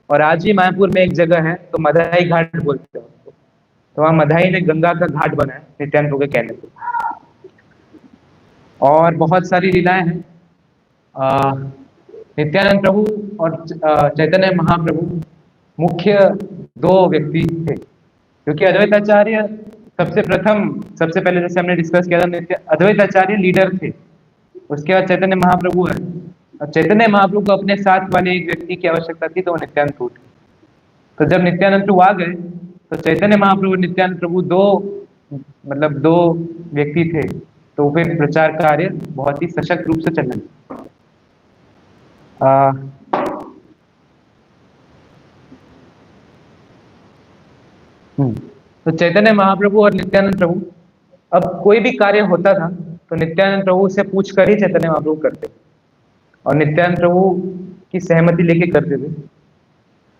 S1: और आज भी मायापुर में एक जगह है तो मधाई घाट बोलते हैं उसको। तो वहां मधाई ने गंगा का घाट बनाया नित्यानंद प्रभु के कहने पर। और बहुत सारी लीलाएं हैं। नित्यानंद प्रभु और चैतन्य महाप्रभु मुख्य दो व्यक्ति थे, क्योंकि अद्वैताचार्य सबसे पहले जैसे हमने डिस्कस किया था, अद्वैताचार्य लीडर थे। उसके बाद चैतन्य महाप्रभु है, और चैतन्य महाप्रभु को अपने साथ वाले एक व्यक्ति की आवश्यकता थी, तो वो नित्यानंद प्रभु थे। तो जब नित्यानंद प्रभु आ गए, तो चैतन्य महाप्रभु और नित्यानंद प्रभु दो व्यक्ति थे, तो फिर प्रचार कार्य बहुत ही सशक्त रूप से चलने लगा। तो चैतन्य महाप्रभु और नित्यानंद प्रभु, अब कोई भी कार्य होता था तो नित्यानंद प्रभु से पूछ कर ही चैतन्य महाप्रभु करते, और नित्यानंद प्रभु की सहमति लेके करते थे।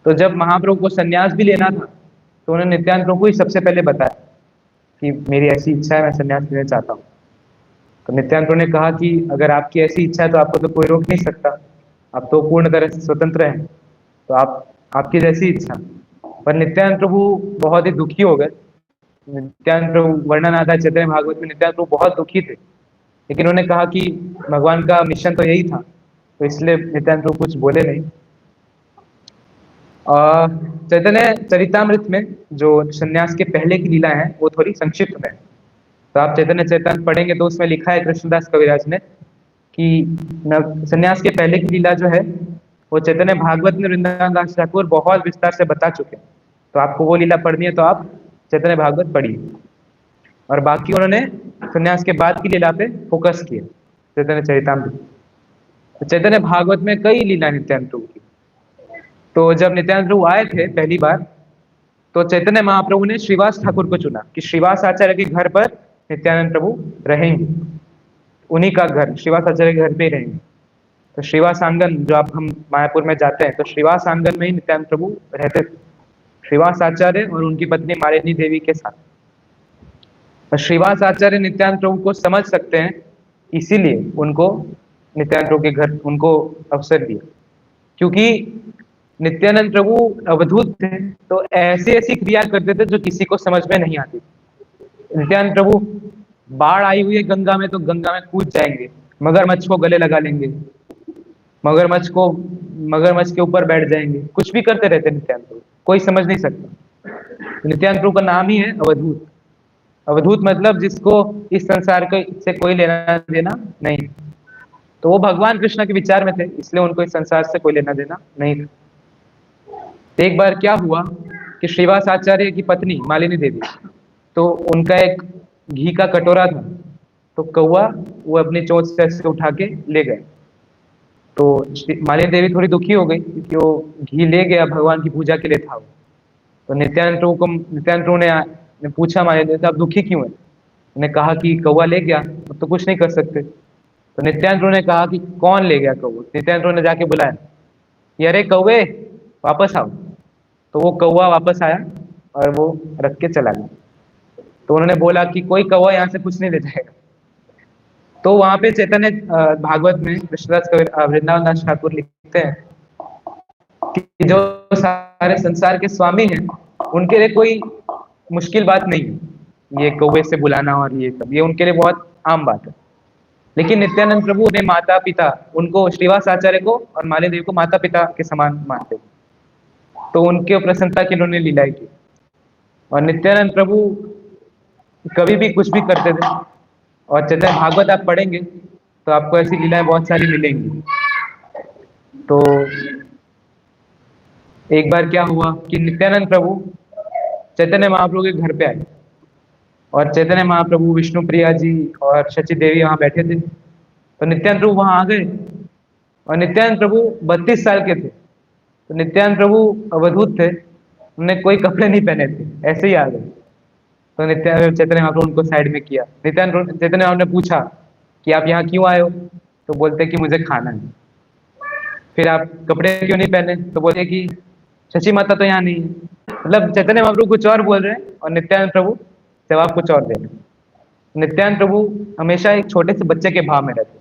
S1: तो जब महाप्रभु को संन्यास भी लेना था, तो उन्होंने नित्यानंद प्रभु को ही सबसे पहले बताया कि मेरी ऐसी इच्छा है, मैं संन्यास लेना चाहता हूँ। तो नित्यानंद प्रभु ने कहा कि अगर आपकी ऐसी इच्छा है तो आपको तो कोई रोक नहीं सकता, आप तो पूर्ण तरह से स्वतंत्र हैं, तो आपकी जैसी इच्छा। पर नित्यानंद प्रभु बहुत ही दुखी हो गए। नित्यानंद प्रभु, वर्णन आता है चैतन्य भागवत में, नित्यानंद प्रभु बहुत दुखी थे, लेकिन उन्होंने कहा कि भगवान का मिशन तो यही था, तो इसलिए नित्यानंद प्रभु कुछ बोले नहीं। चैतन्य चरितामृत में जो संन्यास के पहले की लीला है वो थोड़ी संक्षिप्त में है। तो आप चैतन्य चरितामृत पढ़ेंगे तो उसमें लिखा है कृष्णदास कविराज ने कि संन्यास के पहले की लीला जो है वो चैतन्य भागवत में वृंदावन दास ठाकुर बहुत विस्तार से बता चुके हैं। तो आपको वो लीला पढ़नी है तो आप चैतन्य भागवत पढ़िए, और बाकी उन्होंने संन्यास के बाद की लीला पे फोकस किया चैतन्य चरितामृत। तो चैतन्य भागवत में कई लीला नित्यानंद प्रभु की। तो जब नित्यानंद प्रभु आए थे पहली बार, तो चैतन्य महाप्रभु ने श्रीवास ठाकुर को चुना कि श्रीवास आचार्य के घर पर नित्यानंद प्रभु रहेंगे, उन्हीं का घर, श्रीवास आचार्य के घर पे ही रहेंगे। तो श्रीवास आंगन, जो आप हम मायापुर में जाते हैं, तो श्रीवास आंगन में ही नित्यानंद प्रभु रहते थे, श्रीवास आचार्य और उनकी पत्नी मालिनी देवी के साथ। और श्रीवास आचार्य नित्यानंद प्रभु को समझ सकते हैं, इसीलिए उनको नित्यानंद प्रभु के घर उनको अवसर दिया, क्योंकि नित्यानंद प्रभु अवधूत थे, तो ऐसी ऐसी क्रिया करते थे जो किसी को समझ में नहीं आती। नित्यानंद प्रभु बाढ़ आई हुई है गंगा में, तो गंगा में कूद जाएंगे, मगरमच्छ को गले लगा लेंगे, मगरमच्छ के ऊपर बैठ जाएंगे, कुछ भी करते रहते नित्यानंद प्रभु, कोई समझ नहीं सकता। नित्यानंद प्रभु का नाम ही है अवधूत। अवधूत मतलब जिसको इस संसार से कोई लेना देना नहीं। तो वो भगवान कृष्ण के विचार में थे, इसलिए उनको इस संसार से कोई लेना देना नहीं था। एक बार क्या हुआ कि श्रीवास आचार्य की पत्नी मालिनी देवी, तो उनका एक घी का कटोरा था, तो कौवा वो अपनी चोंच से ऐसे उठा के ले गए। तो मालिनी देवी थोड़ी दुखी हो गई क्योंकि वो घी ले गया, भगवान की पूजा के लिए था वो। तो नित्यानंद प्रभु ने पूछा मालिनी देवी से, आप दुखी क्यों है? उन्होंने कहा कि कौवा ले गया, तो कुछ नहीं कर सकते। तो नित्यानंद प्रभु ने कहा कि कौन ले गया कौवा? नित्यानंद प्रभु ने जाके बुलाया कि अरे कौवे वापस आओ। तो वो कौवा वापस आया और वो रख के चला गया। तो उन्होंने बोला कि कोई कौवा यहाँ से कुछ नहीं ले जाएगा। तो वहां पे चैतन्य भागवत में कृष्णदास वृंदावन दास ठाकुर लिखते हैं कि जो सारे संसार के स्वामी हैं, उनके लिए कोई मुश्किल बात नहीं है ये कौवे से बुलाना, और ये सब ये उनके लिए बहुत आम बात है। लेकिन नित्यानंद प्रभु ने माता पिता, उनको श्रीवास आचार्य को और मालिनी देवी को माता पिता के समान मानते, तो उनके प्रसन्नता की उन्होंने लीलाएं की। और नित्यानंद प्रभु कभी भी कुछ भी करते थे, और चैतन्य भागवत आप पढ़ेंगे तो आपको ऐसी लीलाएं बहुत सारी मिलेंगी। तो एक बार क्या हुआ कि नित्यानंद प्रभु चैतन्य महाप्रभु के घर पे आए, और चैतन्य महाप्रभु, विष्णु प्रिया जी और शची देवी वहां बैठे थे। तो नित्यानंद प्रभु वहां आ गए, और नित्यानंद प्रभु 32 साल के थे। तो नित्यानंद प्रभु अवधूत थे, उन्होंने कोई कपड़े नहीं पहने थे, ऐसे ही आ गए। तो चैतन्य महाप्रभु उनको साइड में किया। चैतन्य महाप्रभु ने पूछा कि आप यहाँ क्यों आए हो? तो बोलते कि मुझे खाना है। फिर आप कपड़े क्यों नहीं पहने? तो बोलते कि शची माता तो यहाँ नहीं है। मतलब चैतन्य महाप्रभु कुछ और बोल रहे हैं और नित्यानंद प्रभु जवाब कुछ और दे रहे हैं। नित्यानंद प्रभु हमेशा एक छोटे से बच्चे के भाव में रहते,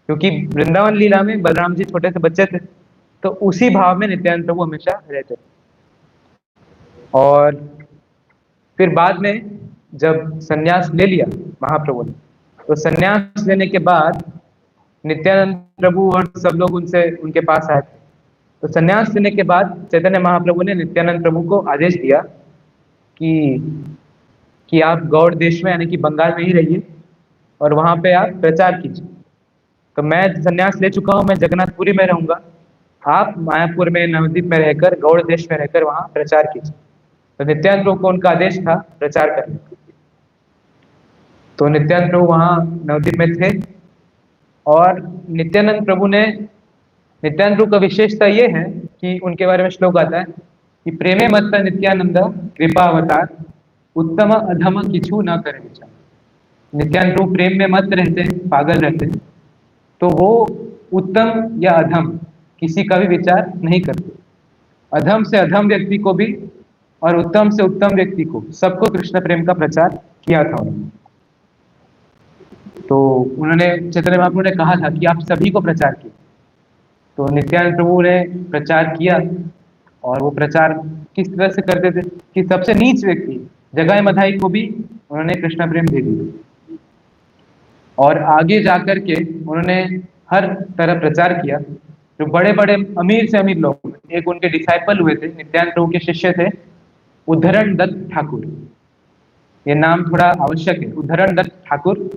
S1: क्योंकि वृंदावन लीला में बलराम जी छोटे से बच्चे थे, तो उसी भाव में नित्यानंद प्रभु हमेशा रहते। और फिर बाद में जब संन्यास ले लिया महाप्रभु ने, तो संन्यास लेने के बाद नित्यानंद प्रभु और सब लोग उनके पास आए थे तो संन्यास लेने के बाद चैतन्य महाप्रभु ने नित्यानंद प्रभु को आदेश दिया कि आप गौड़ देश में यानी कि बंगाल में ही रहिए और वहां पे आप प्रचार कीजिए। तो मैं संन्यास ले चुका हूँ, मैं जगन्नाथपुरी में रहूंगा, आप मायापुर में नवद्वीप में रहकर गौड़ देश में रहकर वहां प्रचार कीजिए। तो नित्यानंद प्रभु को उनका आदेश था प्रचार करने का। तो नित्यानंद प्रभु वहां नवद्वीप में थे और नित्यानंद प्रभु का विशेषता ये है कि उनके बारे में श्लोक आता है कि प्रेमे मत्त नित्यानंद कृपा अवतार उत्तम अधम किछु न करे विचार। नित्यानंद प्रभु प्रेम में मत रहते हैं, पागल रहते हैं, तो वो उत्तम या अधम किसी का भी विचार नहीं करते। अधम से अधम व्यक्ति को भी और उत्तम से उत्तम व्यक्ति को, सबको कृष्ण प्रेम का प्रचार किया था उन्होंने। तो उन्होंने चैतन्य महाप्रभु ने कहा था कि आप सभी को प्रचार कीजिए। तो नित्यानंद प्रभु ने प्रचार किया और वो प्रचार किस तरह से करते थे कि सबसे नीच व्यक्ति जगाई मधाई को भी उन्होंने कृष्ण प्रेम दे दिया और आगे जाकर के उन्होंने हर तरह प्रचार किया। जो बड़े बड़े अमीर से अमीर लोग, एक उनके डिसाइपल हुए थे, नित्यानंद प्रभु के शिष्य थे उद्धरण दत्त ठाकुर। ये नाम थोड़ा आवश्यक है, उद्धरण दत्त ठाकुर।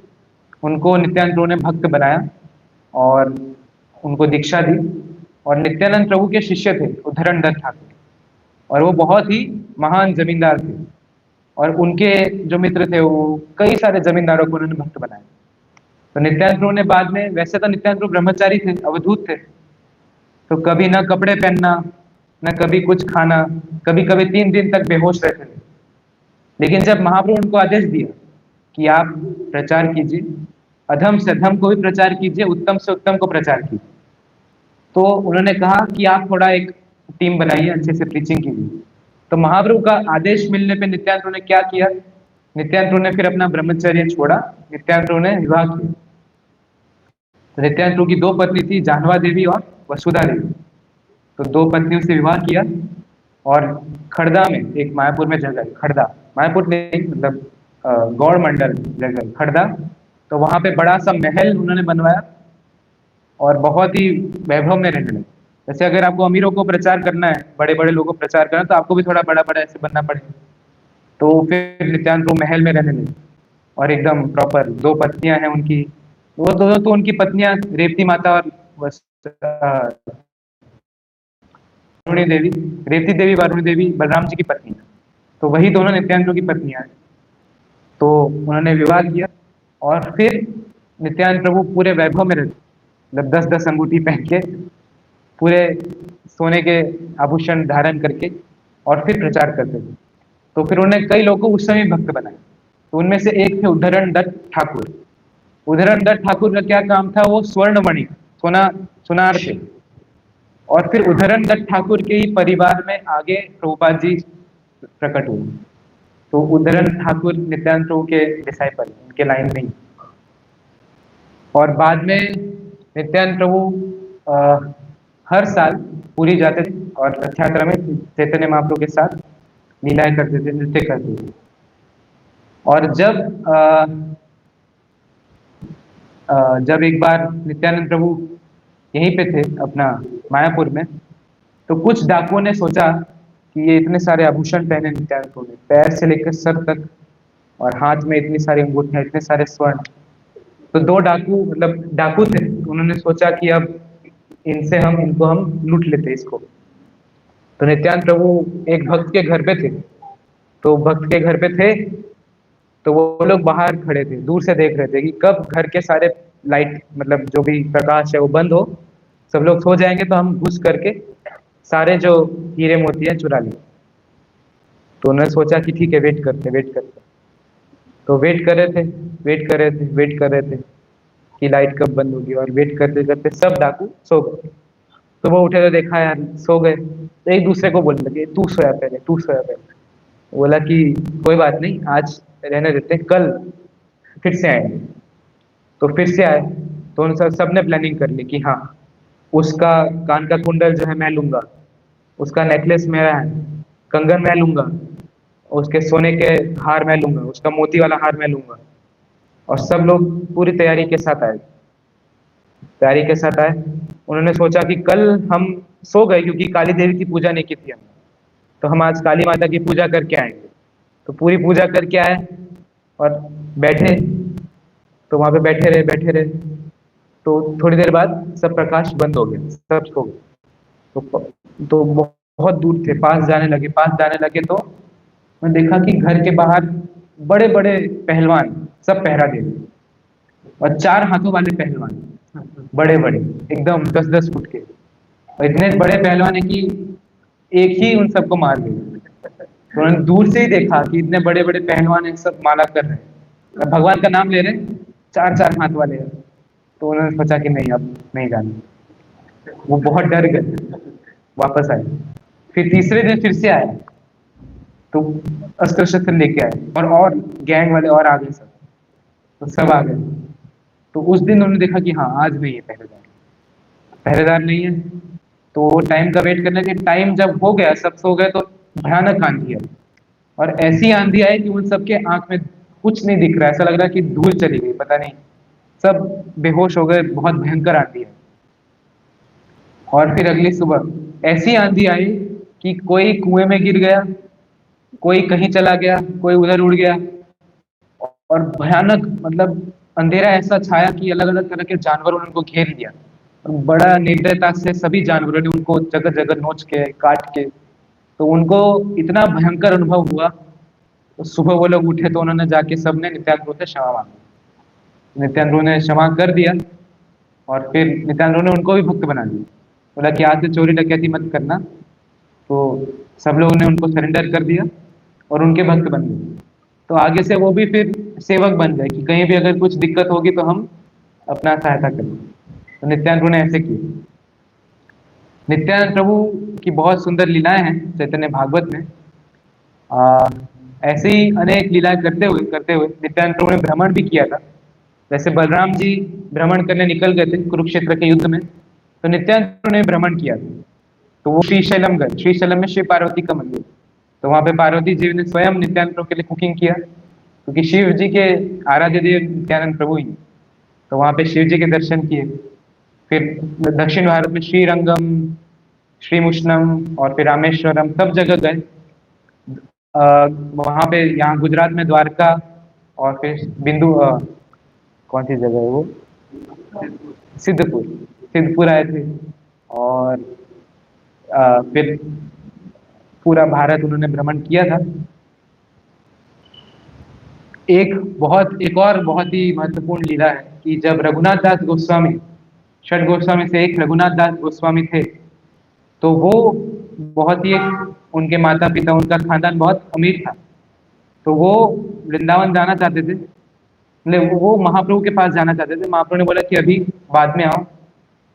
S1: उनको नित्यानंद प्रभु ने भक्त बनाया और उनको दीक्षा दी और नित्यानंद प्रभु के शिष्य थे उद्धरण दत्त ठाकुर, और वो बहुत ही महान जमींदार थे और उनके जो मित्र थे वो कई सारे जमींदारों को उन्होंने भक्त बनाया। तो नित्यानंद प्रभु ने बाद में, वैसे तो नित्यानंद प्रभु ब्रह्मचारी थे, अवधूत थे, तो कभी ना कपड़े पहनना, न कभी कुछ खाना, कभी कभी 3 दिन तक बेहोश रहते थे। लेकिन जब महाप्रभु उनको आदेश दिया कि आप प्रचार कीजिए, अधम से अधम को भी प्रचार कीजिए, उत्तम से उत्तम को प्रचार कीजिए, तो उन्होंने कहा कि आप थोड़ा एक टीम बनाइए, अच्छे से प्रीचिंग कीजिए। तो महाप्रभु का आदेश मिलने पे नित्यानंद प्रभु ने क्या किया, नित्यानंद प्रभु ने फिर अपना ब्रह्मचर्य छोड़ा, नित्यानंद प्रभु ने विवाह किया। तो नित्यानंद प्रभु की 2 पत्नी थी, जाह्नवा देवी और वसुधा देवी। तो 2 पत्नियों से विवाह किया और खड़दा में, एक मायापुर में जगह, खड़दा मायापुर नहीं मतलब गौड़ मंडल जगह खड़दा, तो वहां पे बड़ा सा महल उन्होंने बनवाया और बहुत ही वैभव में रहने लगे। जैसे अगर आपको अमीरों को प्रचार करना है, बड़े बड़े लोगों को प्रचार करना है, तो आपको भी थोड़ा बड़ा बड़ा ऐसे बनना पड़ेगा। तो फिर नित्यानंद प्रभु महल में रहने लगे और एकदम प्रॉपर 2 पत्नियां हैं उनकी। वो दोनों तो उनकी पत्नियां रेवती माता और वारुणी देवी, रेवती देवी वारुणी देवी बलराम जी की पत्नी है, तो वही दोनों नित्यानंद प्रभु की पत्नियां हैं। तो उन्होंने विवाह किया और फिर नित्यानंद प्रभु पूरे वैभव में रहते, मतलब 10-10 अंगूठी पहन के, पूरे सोने के आभूषण धारण करके और फिर प्रचार करते थे। तो फिर उन्होंने कई लोगों को उस समय भक्त बनाए। तो उनमें से एक थे उद्धरण दत्त ठाकुर। उद्धरण दत्त ठाकुर का क्या काम था, वो स्वर्णमणि, सुनार थे। और फिर उद्धरण दत्त ठाकुर के ही परिवार में आगे प्रभुपाद जी प्रकट हुए। तो उद्धरण ठाकुर नित्यानंद प्रभु के डिसाइपल, उनके लाइन में ही। और बाद में नित्यानंद प्रभु हर साल पूरी जाते थे और रथ यात्रा में चैतन्य महाप्रभु के साथ लीलाएं करते थे, नृत्य करते थे। और जब एक बार नित्यानंद प्रभु यहीं पे थे अपना मायापुर में, तो कुछ डाकुओं ने सोचा कि ये इतने सारे आभूषण पहने नित्यानंद प्रभु ने, पैर से लेकर सर तक, और हाथ में इतनी सारी अंगूठियां, इतने सारे स्वर्ण। तो 2 डाकू, मतलब डाकू थे, उन्होंने सोचा कि अब इनको हम लूट लेते इसको। तो नित्यानंद प्रभु एक भक्त के घर पे थे, तो भक्त के घर पे थे तो वो लोग बाहर खड़े थे, दूर से देख रहे थे कि कब घर के सारे लाइट, मतलब जो भी प्रकाश है वो बंद हो, सब लोग सो जाएंगे, तो हम घुस करके सारे जो हीरे मोतियां चुरा लें। तो उन्होंने सोचा कि ठीक है, वेट करते। तो वेट कर रहे थे कि लाइट कब बंद होगी, और वेट करते करते सब डाकू सो गए। तो वो उठे तो देखा यार सो गए, तो एक दूसरे को बोलने लगे, तू सोया पहले। बोला कि कोई बात नहीं, आज रहने देते, कल फिर से आएंगे। तो फिर से आए, तो उन सबने प्लानिंग कर ली कि हाँ, उसका कान का कुंडल जो है मैं लूंगा, उसका नेकलेस मेरा है, कंगन मैं लूंगा, उसके सोने के हार मैं लूंगा, उसका मोती वाला हार मैं लूंगा। और सब लोग पूरी तैयारी के साथ आए। उन्होंने सोचा कि कल हम सो गए क्योंकि काली देवी की पूजा नहीं की थी हमने, तो हम आज काली माता की पूजा करके आएंगे। तो पूरी पूजा करके आए और बैठे, तो वहां पे बैठे रहे। तो थोड़ी देर बाद सब प्रकाश बंद हो गया, सब सो गए। तो बहुत दूर थे, पास जाने लगे तो मैं देखा कि घर के बाहर बड़े बड़े पहलवान सब पहरा दे रहे, और 4 हाथों वाले पहलवान, बड़े बड़े, एकदम 10-10 फुट के, और इतने बड़े पहलवान है कि एक ही उन सबको मार गए। तो उन्होंने दूर से ही देखा कि इतने बड़े बड़े पहलवान हैं, सब माला कर रहे हैं और भगवान का नाम ले रहे हैं, 4-4 हाथ वाले हैं। तो उन्होंने सोचा कि नहीं, अब नहीं जाना। वो बहुत डर गए, वापस आए। फिर तीसरे दिन फिर से आए, तो अस्त्र शस्त्र लेके आए, और गैंग वाले और आ गए सब, तो सब आ गए। तो उस दिन उन्होंने देखा कि हाँ, आज नहीं है पहरेदार, पहरेदार नहीं है। तो टाइम का वेट करने के, टाइम जब हो गया, सब सो गए, तो भयानक आंधी आई, और ऐसी आंधी आई कि उन सबके आंख में कुछ नहीं दिख रहा, ऐसा लग रहा है कि धूल चली गई, पता नहीं, सब बेहोश हो गए, बहुत भयंकर आंधी है। और फिर अगली सुबह ऐसी आंधी आई कि कोई कुएं में गिर गया, कोई कहीं चला गया, कोई उधर उड़ गया, और भयानक, मतलब अंधेरा ऐसा छाया कि अलग अलग तरह के जानवरों ने उनको घेर लिया। और बड़ा निर्दयता से सभी जानवरों ने उनको जगह जगह नोच के, काट के, तो उनको इतना भयंकर अनुभव हुआ। तो सुबह वो लोग उठे तो उन्होंने जाके सबने नित्यानंद से क्षमा मांगी। नित्यानंद ने क्षमा कर दिया, और फिर नित्यानंद ने उनको भी भक्त बना दिया। बोला कि आज से चोरी डकैती मत करना। तो सब लोगों ने उनको सरेंडर कर दिया और उनके भक्त बन गए। तो आगे से वो भी फिर सेवक बन गए कि कहीं भी अगर कुछ दिक्कत होगी तो हम अपना सहायता करें। तो नित्यानंद प्रभु ने ऐसे किए। नित्यानंद प्रभु की बहुत सुंदर लीलाएं हैं चैतन्य भागवत में। ऐसे ही अनेक लीलाएं करते हुए नित्यानंद प्रभु ने भ्रमण भी किया था। जैसे बलराम जी भ्रमण करने निकल गए थे कुरुक्षेत्र के युद्ध में, तो नित्यानंद प्रभु ने भ्रमण किया था। तो वो श्रीशैलम गए, श्रीशैलम में शिव पार्वती का मंदिर, तो वहां पे पार्वती जी ने स्वयं नित्यानंद प्रभु के लिए कुकिंग किया, क्योंकि शिव जी के आराध्य देव नित्यानंद प्रभु ही। तो वहां पे शिव जी के दर्शन किए। फिर दक्षिण भारत में श्रीरंगम, श्रीमुष्णम और फिर रामेश्वरम, सब जगह गए। वहां पे, यहाँ गुजरात में द्वारका, और फिर कौन सी जगह है वो, सिद्धपुर, सिद्धपुर आए थे। और फिर पूरा भारत उन्होंने भ्रमण किया था। एक और बहुत ही महत्वपूर्ण लीला है कि जब रघुनाथ दास गोस्वामी, षट गोस्वामी से एक रघुनाथ दास गोस्वामी थे, तो वो बहुत ही, उनके माता पिता, उनका खानदान बहुत अमीर था। तो वो वृंदावन जाना चाहते थे, मतलब वो महाप्रभु के पास जाना चाहते थे। महाप्रभु ने बोला कि अभी बाद में आओ,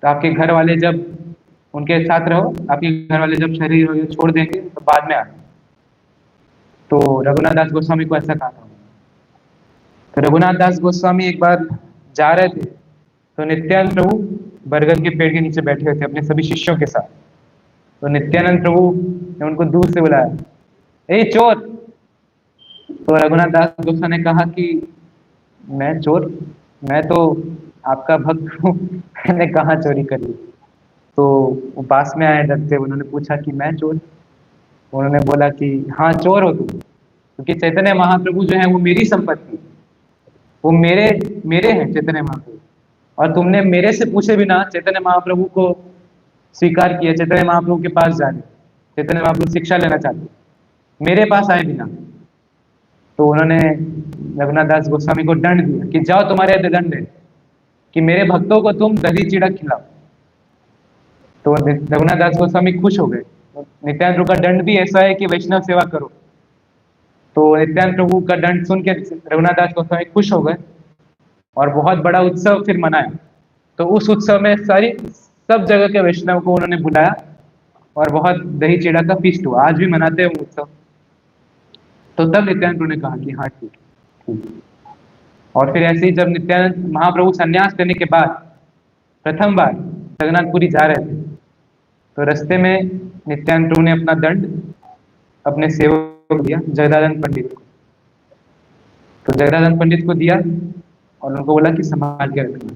S1: तो आपके घर वाले जब, उनके साथ रहो, आपके घर वाले जब शरीर छोड़ देंगे तो बाद में आना। तो रघुनाथ दास गोस्वामी को ऐसा कहा था। तो रघुनाथ दास गोस्वामी एक बार जा रहे थे, तो नित्यानंद प्रभु बरगद के पेड़ के नीचे बैठे हुए थे अपने सभी शिष्यों के साथ। तो नित्यानंद प्रभु ने उनको दूर से बुलाया, ए चोर। तो रघुनाथ दास गोस्वामी ने कहा कि मैं चोर, मैं तो आपका भक्त हूँ, मैंने कहाँ चोरी कर ली। तो वो पास में आए डरते, उन्होंने पूछा कि मैं चोर। उन्होंने बोला कि हाँ, चोर हो तुम, क्योंकि चैतन्य महाप्रभु जो है वो मेरी संपत्ति है, वो मेरे मेरे हैं चैतन्य महाप्रभु। और तुमने मेरे से पूछे बिना चैतन्य महाप्रभु को स्वीकार किया, चैतन्य महाप्रभु के पास जा रहे, चैतन्य महाप्रभु शिक्षा लेना चाहते मेरे पास आए बिना। तो उन्होंने रघुनाथ दास गोस्वामी को दंड दिया कि जाओ, तुम्हारे दंड है कि मेरे भक्तों को तुम दही चीड़ा खिलाओ। तो रघुनाथ दास गोस्वामी खुश हो गए। नित्यानंद प्रभु का दंड भी ऐसा है कि वैष्णव सेवा करो। तो नित्यानंद प्रभु का दंड सुन के रघुनाथ दास गोस्वामी खुश हो गए और बहुत बड़ा उत्सव फिर मनाया। तो उस उत्सव में सब जगह के वैष्णव को उन्होंने बुलाया और बहुत दही चीड़ा का फीस्ट हुआ। आज भी मनाते हैं वो उत्सव। तो तब नित्यानंद प्रभु ने कहा कि हाँ, ठीक ठीक। और फिर ऐसे ही जब नित्यानंद महाप्रभु संन्यास लेने के बाद प्रथम बार जगन्नाथपुरी जा रहे थे, तो रास्ते में नित्यानंद प्रभु ने अपना दंड अपने सेवक को दिया, जगदानंद पंडित को। तो जगदानंद पंडित को दिया और उनको बोला कि संभाल के रखना।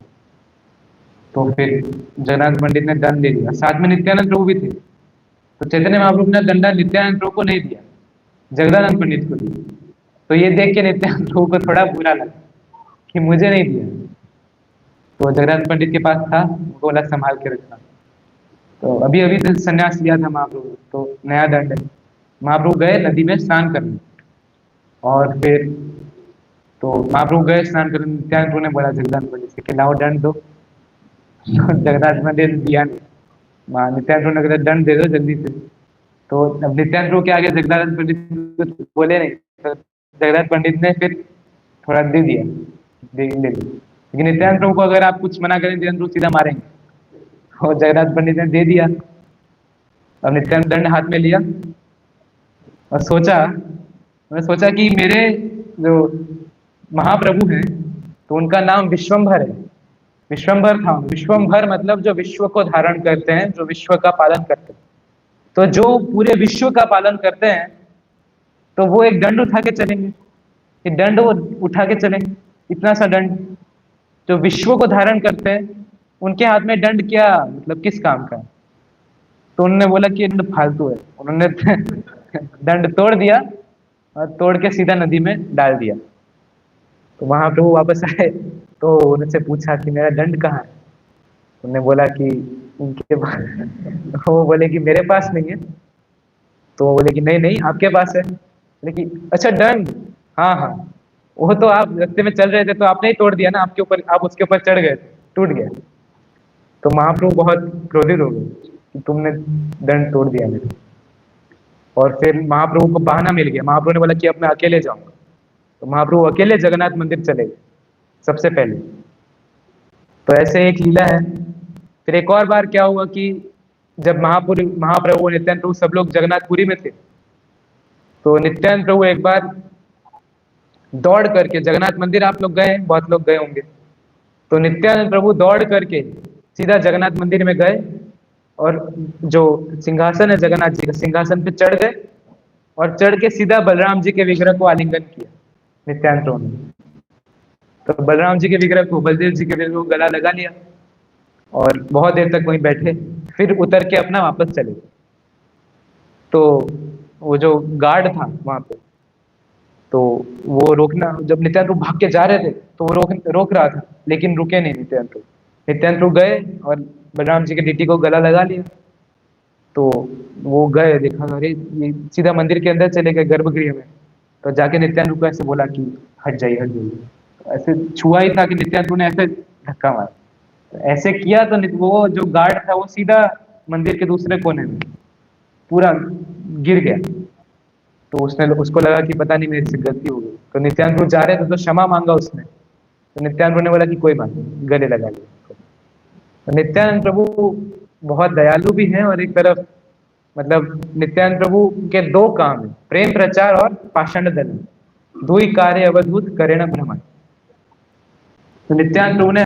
S1: तो फिर जगन्नाथ पंडित ने दंड दे दिया, साथ में नित्यानंद प्रभु भी थे। तो चैतन्य महाप्रभु ने दंडा नित्यानंद प्रभु को नहीं दिया, जगदानंद पंडित को दिया। तो ये देख के नित्यानंद प्रभु को थोड़ा बुरा लगा कि मुझे नहीं दिया। तो जगन्नाथ पंडित के पास था, वो बोला संभाल के रखना। तो अभी अभी तो संन्यास लिया था महाप्रभु, तो नया दंड है। महाप्रभु गए नदी में स्नान करने, और फिर तो महाप्रभु गए स्नान करने, नित्यानंद प्रभु ने बोला जगदानंद पंडित से कि लाओ दंड दो। तो जगन्नाथ पंडित ने दिया नहीं। नित्यानंद प्रभु ने कहा दंड दे दो जल्दी से। तो अब नित्यानंद प्रभु के आगे जगदानंद पंडित कुछ बोले नहीं, तो जगन्नाथ पंडित ने फिर थोड़ा दे दिया, दे दिया। लेकिन नित्यानंद प्रभु को अगर आप कुछ मना करें, नित्यानंद प्रभु सीधा मारेंगे। और जगन्नाथ पंडित ने दे दिया। अब नित्यानंद दंड हाथ में लिया और मैंने सोचा कि मेरे जो महाप्रभु हैं तो उनका नाम विश्वम्भर है। विश्वम्भर था, विश्वम्भर मतलब जो विश्व को धारण करते हैं, जो विश्व का पालन करते हैं। तो जो पूरे विश्व का पालन करते हैं तो वो एक दंड उठा के चलेंगे, ये दंड वो उठा के चलेंगे, इतना सा दंड। जो विश्व को धारण करते हैं उनके हाथ में दंड क्या, मतलब किस काम का है? तो उन्होंने बोला कि दंड फालतू है। उन्होंने दंड तोड़ दिया और तोड़ के सीधा नदी में डाल दिया। तो महाप्रभु वापस आए तो उनसे पूछा कि मेरा दंड कहाँ है? उन्होंने बोला कि उनके पास वो बोले कि मेरे पास नहीं है। तो वो बोले कि नहीं नहीं आपके पास है। लेकिन अच्छा दंड, हाँ हाँ, वो तो आप रास्ते में चल रहे थे तो आपने ही तोड़ दिया ना, आपके ऊपर, आप उसके ऊपर चढ़ गए, टूट गया। तो महाप्रभु बहुत क्रोधित हो गए कि तुमने दंड तोड़ दिया मेरे। और फिर महाप्रभु को बहाना मिल गया। महाप्रभु ने बोला कि अब मैं अकेले जाऊंगा। तो महाप्रभु अकेले जगन्नाथ मंदिर चले गए सबसे पहले। तो ऐसे एक लीला है। फिर एक और बार क्या हुआ कि जब महाप्रभु नित्यानंद प्रभु सब लोग जगन्नाथपुरी में थे, तो नित्यानंद प्रभु एक बार दौड़ करके, जगन्नाथ मंदिर आप लोग गए, बहुत लोग गए होंगे, तो नित्यानंद प्रभु दौड़ करके सीधा जगन्नाथ मंदिर में गए और जो सिंहासन है जगन्नाथ जी का, सिंहासन पे चढ़ गए और चढ़ के सीधा बलराम जी के विग्रह को आलिंगन किया नित्यानंद प्रभु ने। तो बलराम जी के विग्रह को, बलदेव जी के विग्रह को गला लगा लिया और बहुत देर तक वहीं बैठे, फिर उतर के अपना वापस चले गए। तो वो जो गार्ड था वहां पे, तो वो रोकना, जब नित्यानंद प्रभु भाग के जा रहे थे तो वो रोक रहा था, लेकिन रुके नहीं नित्यानंद प्रभु। नित्यानंद प्रभु गए और बलराम जी के डीटी को गला लगा लिया। तो वो गए, देखा अरे ये सीधा मंदिर के अंदर चले गए गर्भगृह में। तो जाके नित्यानंद प्रभु को ऐसे बोला कि हट जाइए हट जाइए। तो ऐसे छुआ ही था कि नित्यानंद प्रभु ने ऐसे धक्का मारा। तो ऐसे किया तो वो जो गार्ड था वो सीधा मंदिर के दूसरे कोने में पूरा गिर गया। तो उसको लगा कि पता नहीं मेरे से गलती हो गई। तो नित्यानंद प्रभु जा रहे थे तो क्षमा मांगा उसने। तो नित्यानंद प्रभु ने बोला कि कोई बात नहीं, गले लगा लिया। तो नित्यानंद प्रभु बहुत दयालु भी हैं, और एक तरफ मतलब नित्यानंद प्रभु के दो काम है, प्रेम प्रचार और पाषाण दलन, दो ही कार्य अवधूत करेण भ्रमण। तो नित्यानंद प्रभु ने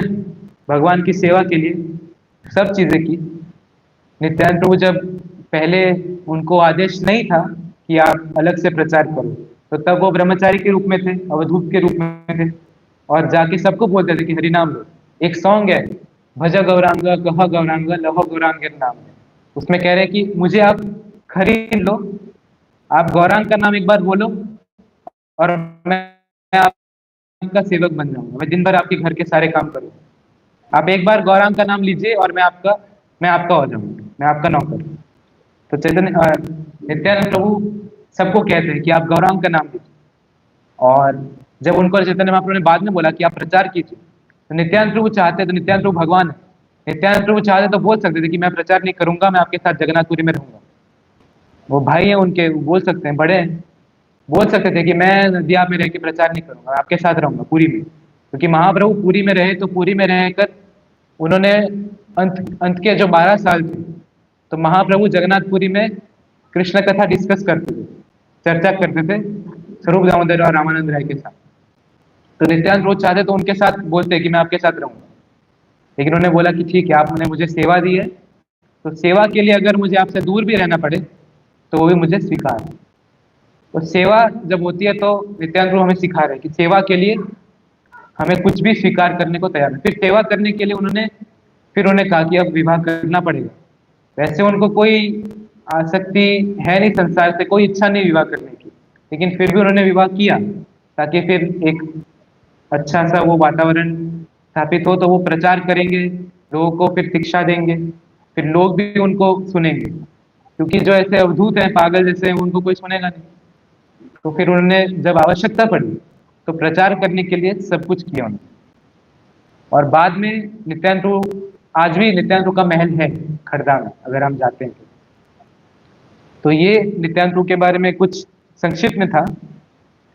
S1: भगवान की सेवा के लिए सब चीजें की। नित्यानंद प्रभु जब पहले उनको आदेश नहीं था कि आप अलग से प्रचार करो, तो तब वो ब्रह्मचारी के रूप में थे, अवधूत के रूप में थे, और जाके सबको बोलते थे कि हरिनाम लो। एक सॉन्ग है, भज गौरांग कह गौरांग लहो गौरांग नाम, उसमें कह रहे हैं कि मुझे आप खरीद लो, आप गौरांग का नाम एक बार बोलो और मैं आपका सेवक बन जाऊंगा, मैं दिन भर आपके घर के सारे काम करूंगा। आप एक बार गौरांग का नाम लीजिए और मैं आपका हो जाऊंगा, मैं आपका नौकर। तो चैतन्य नित्यानंद प्रभु सबको कहते हैं कि आप गौरांग का नाम लीजिए। और जब उनको चैतन्य महाप्रभु ने बाद में बोला कि आप प्रचार कीजिए, तो नित्यानंद प्रभु चाहते, तो नित्यानंद प्रभु भगवान है, नित्यानंद प्रभु चाहते तो बोल सकते थे कि मैं प्रचार नहीं करूंगा, मैं आपके साथ जगन्नाथपुरी में रहूंगा। वो भाई है उनके, वो बोल सकते हैं, बड़े हैं, बोल सकते थे कि मैं नदिया में रह के प्रचार नहीं करूंगा, आपके साथ रहूंगा पुरी में। क्योंकि महाप्रभु पुरी में रहे, तो पुरी में रहकर उन्होंने अंत के जो 12 साल थे, तो महाप्रभु जगन्नाथपुरी में कृष्ण कथा डिस्कस करते थे, चर्चा करते थे स्वरूप दामोदर और रामानंद राय के साथ। तो नित्यानंद प्रभु चाहते तो उनके साथ बोलते कि मैं आपके साथ रहूंगा, लेकिन उन्होंने बोला कि ठीक है, आपने मुझे सेवा दी है, तो सेवा के लिए अगर मुझे आपसे दूर भी रहना पड़े तो वो भी मुझे स्वीकार है। तो सेवा जब होती है तो नित्यानंद प्रभु हमें सिखा रहे हैं कि सेवा के लिए हमें कुछ भी स्वीकार करने को तैयार है। फिर सेवा करने के लिए उन्होंने फिर उन्हें कहा कि अब विवाह करना पड़ेगा। वैसे उनको कोई आसक्ति है नहीं संसार से, कोई इच्छा नहीं विवाह करने की, लेकिन फिर भी उन्होंने विवाह किया ताकि फिर एक अच्छा सा वो वातावरण स्थापित हो, तो वो प्रचार करेंगे, लोगों को फिर शिक्षा देंगे, फिर लोग भी उनको सुनेंगे, क्योंकि जो ऐसे अवधूत हैं, पागल जैसे हैं, उनको कोई सुनेगा नहीं। तो फिर उन्होंने जब आवश्यकता पड़ी तो प्रचार करने के लिए सब कुछ किया उन्होंने। और बाद में नित्यानंद प्रभु, आज भी नित्यानंद प्रभु का महल है खड़दा में, अगर हम जाते हैं तो ये नित्यानंद प्रभु के बारे में कुछ संक्षिप्त में था।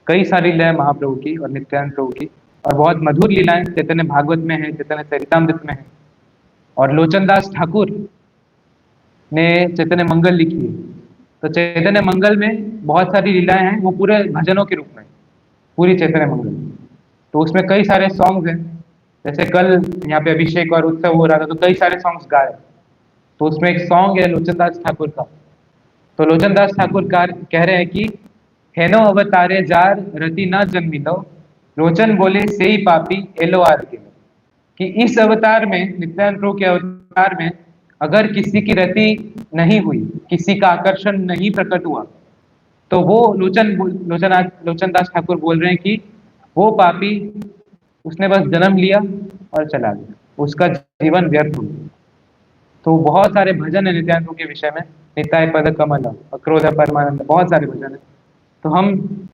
S1: कई सारी लीलाएं महाप्रभु की और नित्यानंद प्रभु की, और बहुत मधुर लीलाएं चैतन्य भागवत में है, चैतन्य चरितामृत में है। और लोचन दास ठाकुर ने चैतन्य मंगल लिखी है। तो चैतन्य मंगल में बहुत सारी लीलाएं हैं, वो पूरे भजनों के रूप में, पूरी चैतन्य मंगल। तो उसमें कई सारे सॉन्ग्स हैं, जैसे कल यहाँ पे अभिषेक और उत्सव हो रहा था तो कई सारे सॉन्ग्स गाए। तो उसमें एक सॉन्ग है लोचन दास ठाकुर का। तो लोचन दास ठाकुर कह रहे हैं कि हेनो अवतारे जार रति न जन्मिलो, लोचन बोले से ही पापी एलो आर के, कि इस अवतार में, नित्यानंद प्रभु के अवतार में, अगर किसी की रति नहीं हुई, किसी का आकर्षण नहीं प्रकट हुआ, तो वो लोचन दास ठाकुर बोल रहे हैं कि वो पापी, उसने बस जन्म लिया और चला गया, उसका जीवन व्यर्थ हो गया। तो बहुत सारे भजन है नित्यानंद प्रभु के विषय में, निताय पद कमल, अक्रोध परमानंद, बहुत सारे भजन है। तो हम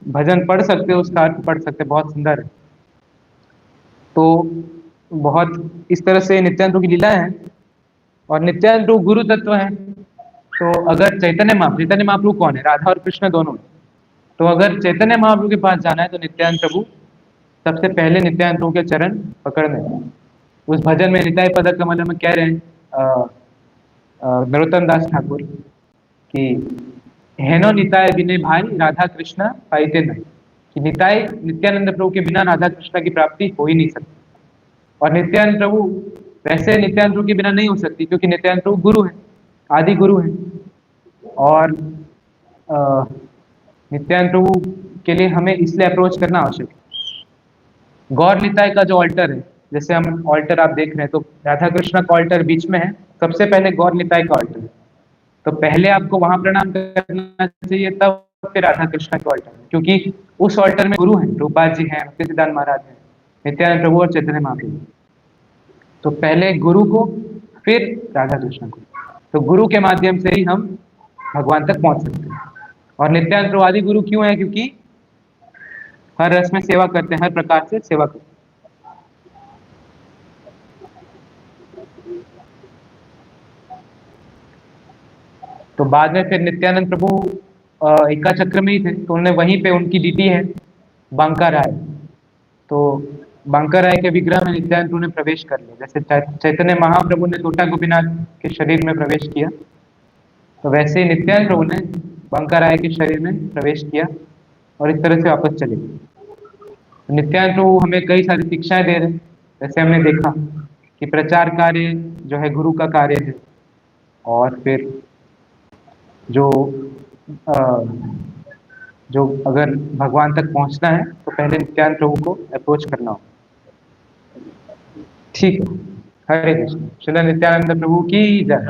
S1: भजन पढ़ सकते हैं, उसका अर्थ पढ़ सकते हैं, बहुत सुंदर है। तो बहुत इस तरह से नित्यानंद प्रभु की लीला है। और नित्यानंद प्रभु गुरु तत्व है। तो अगर चैतन्य महाप्रभु कौन है? राधा और कृष्ण दोनों है। तो अगर चैतन्य महाप्रभु के पास जाना है तो नित्यानंद प्रभु सबसे पहले नित्यानंद प्रभु के चरण पकड़ने। उस भजन में निताय पद कमल में कह रहे हैं नरोत्तम दास ठाकुर कि हेनो निताय बिने भाई राधा कृष्ण पाइते नहीं, कि निताय नित्यानंद प्रभु के बिना राधा कृष्ण की प्राप्ति हो ही नहीं सकती। और नित्यानंद प्रभु, वैसे नित्यानंद प्रभु के बिना नहीं हो सकती, क्योंकि नित्यानंद प्रभु गुरु है, आदि गुरु है। और नित्यानंद प्रभु के लिए हमें इसलिए अप्रोच करना आवश्यक है। गौर निताय का जो ऑल्टर है, जैसे हम ऑल्टर आप देख रहे हैं, तो राधा कृष्ण का ऑल्टर बीच में है, सबसे पहले गौर निताय का ऑल्टर है। तो पहले आपको वहां प्रणाम करना चाहिए, तब फिर राधा कृष्ण के ऑल्टर में, क्योंकि उस ऑल्टर में गुरु हैं, रूपा जी हैं, सिद्धांत महाराज हैं, नित्यानंद प्रभु और चैतन्य महाप्रभु। तो पहले गुरु को, फिर राधा कृष्ण को। तो गुरु के माध्यम से ही हम भगवान तक पहुंच सकते हैं। और नित्यानंद प्रभु आदि गुरु क्यों है? क्योंकि हर रस में सेवा करते हैं, हर प्रकार से सेवा करते हैं। तो बाद में फिर नित्यानंद प्रभु एका चक्र में ही थे, तो उन्होंने वहीं पे, उनकी लीटी है बांका राय, तो बांका राय के विग्रह में नित्यानंद प्रभु ने प्रवेश कर लिया। जैसे चैतन्य महाप्रभु ने टोटा गोपीनाथ के शरीर में प्रवेश किया, तो वैसे ही नित्यानंद प्रभु ने बांका राय के शरीर में प्रवेश किया और इस तरह से वापस चले गए। तो नित्यानंद प्रभु हमें कई सारी शिक्षाएं दे रहे हैं। जैसे हमने देखा कि प्रचार कार्य जो है गुरु का कार्य है, और फिर जो अगर भगवान तक पहुंचना है तो पहले नित्यानंद प्रभु को अप्रोच करना हो। ठीक है, हरे कृष्ण। श्री नित्यानंद प्रभु की जय।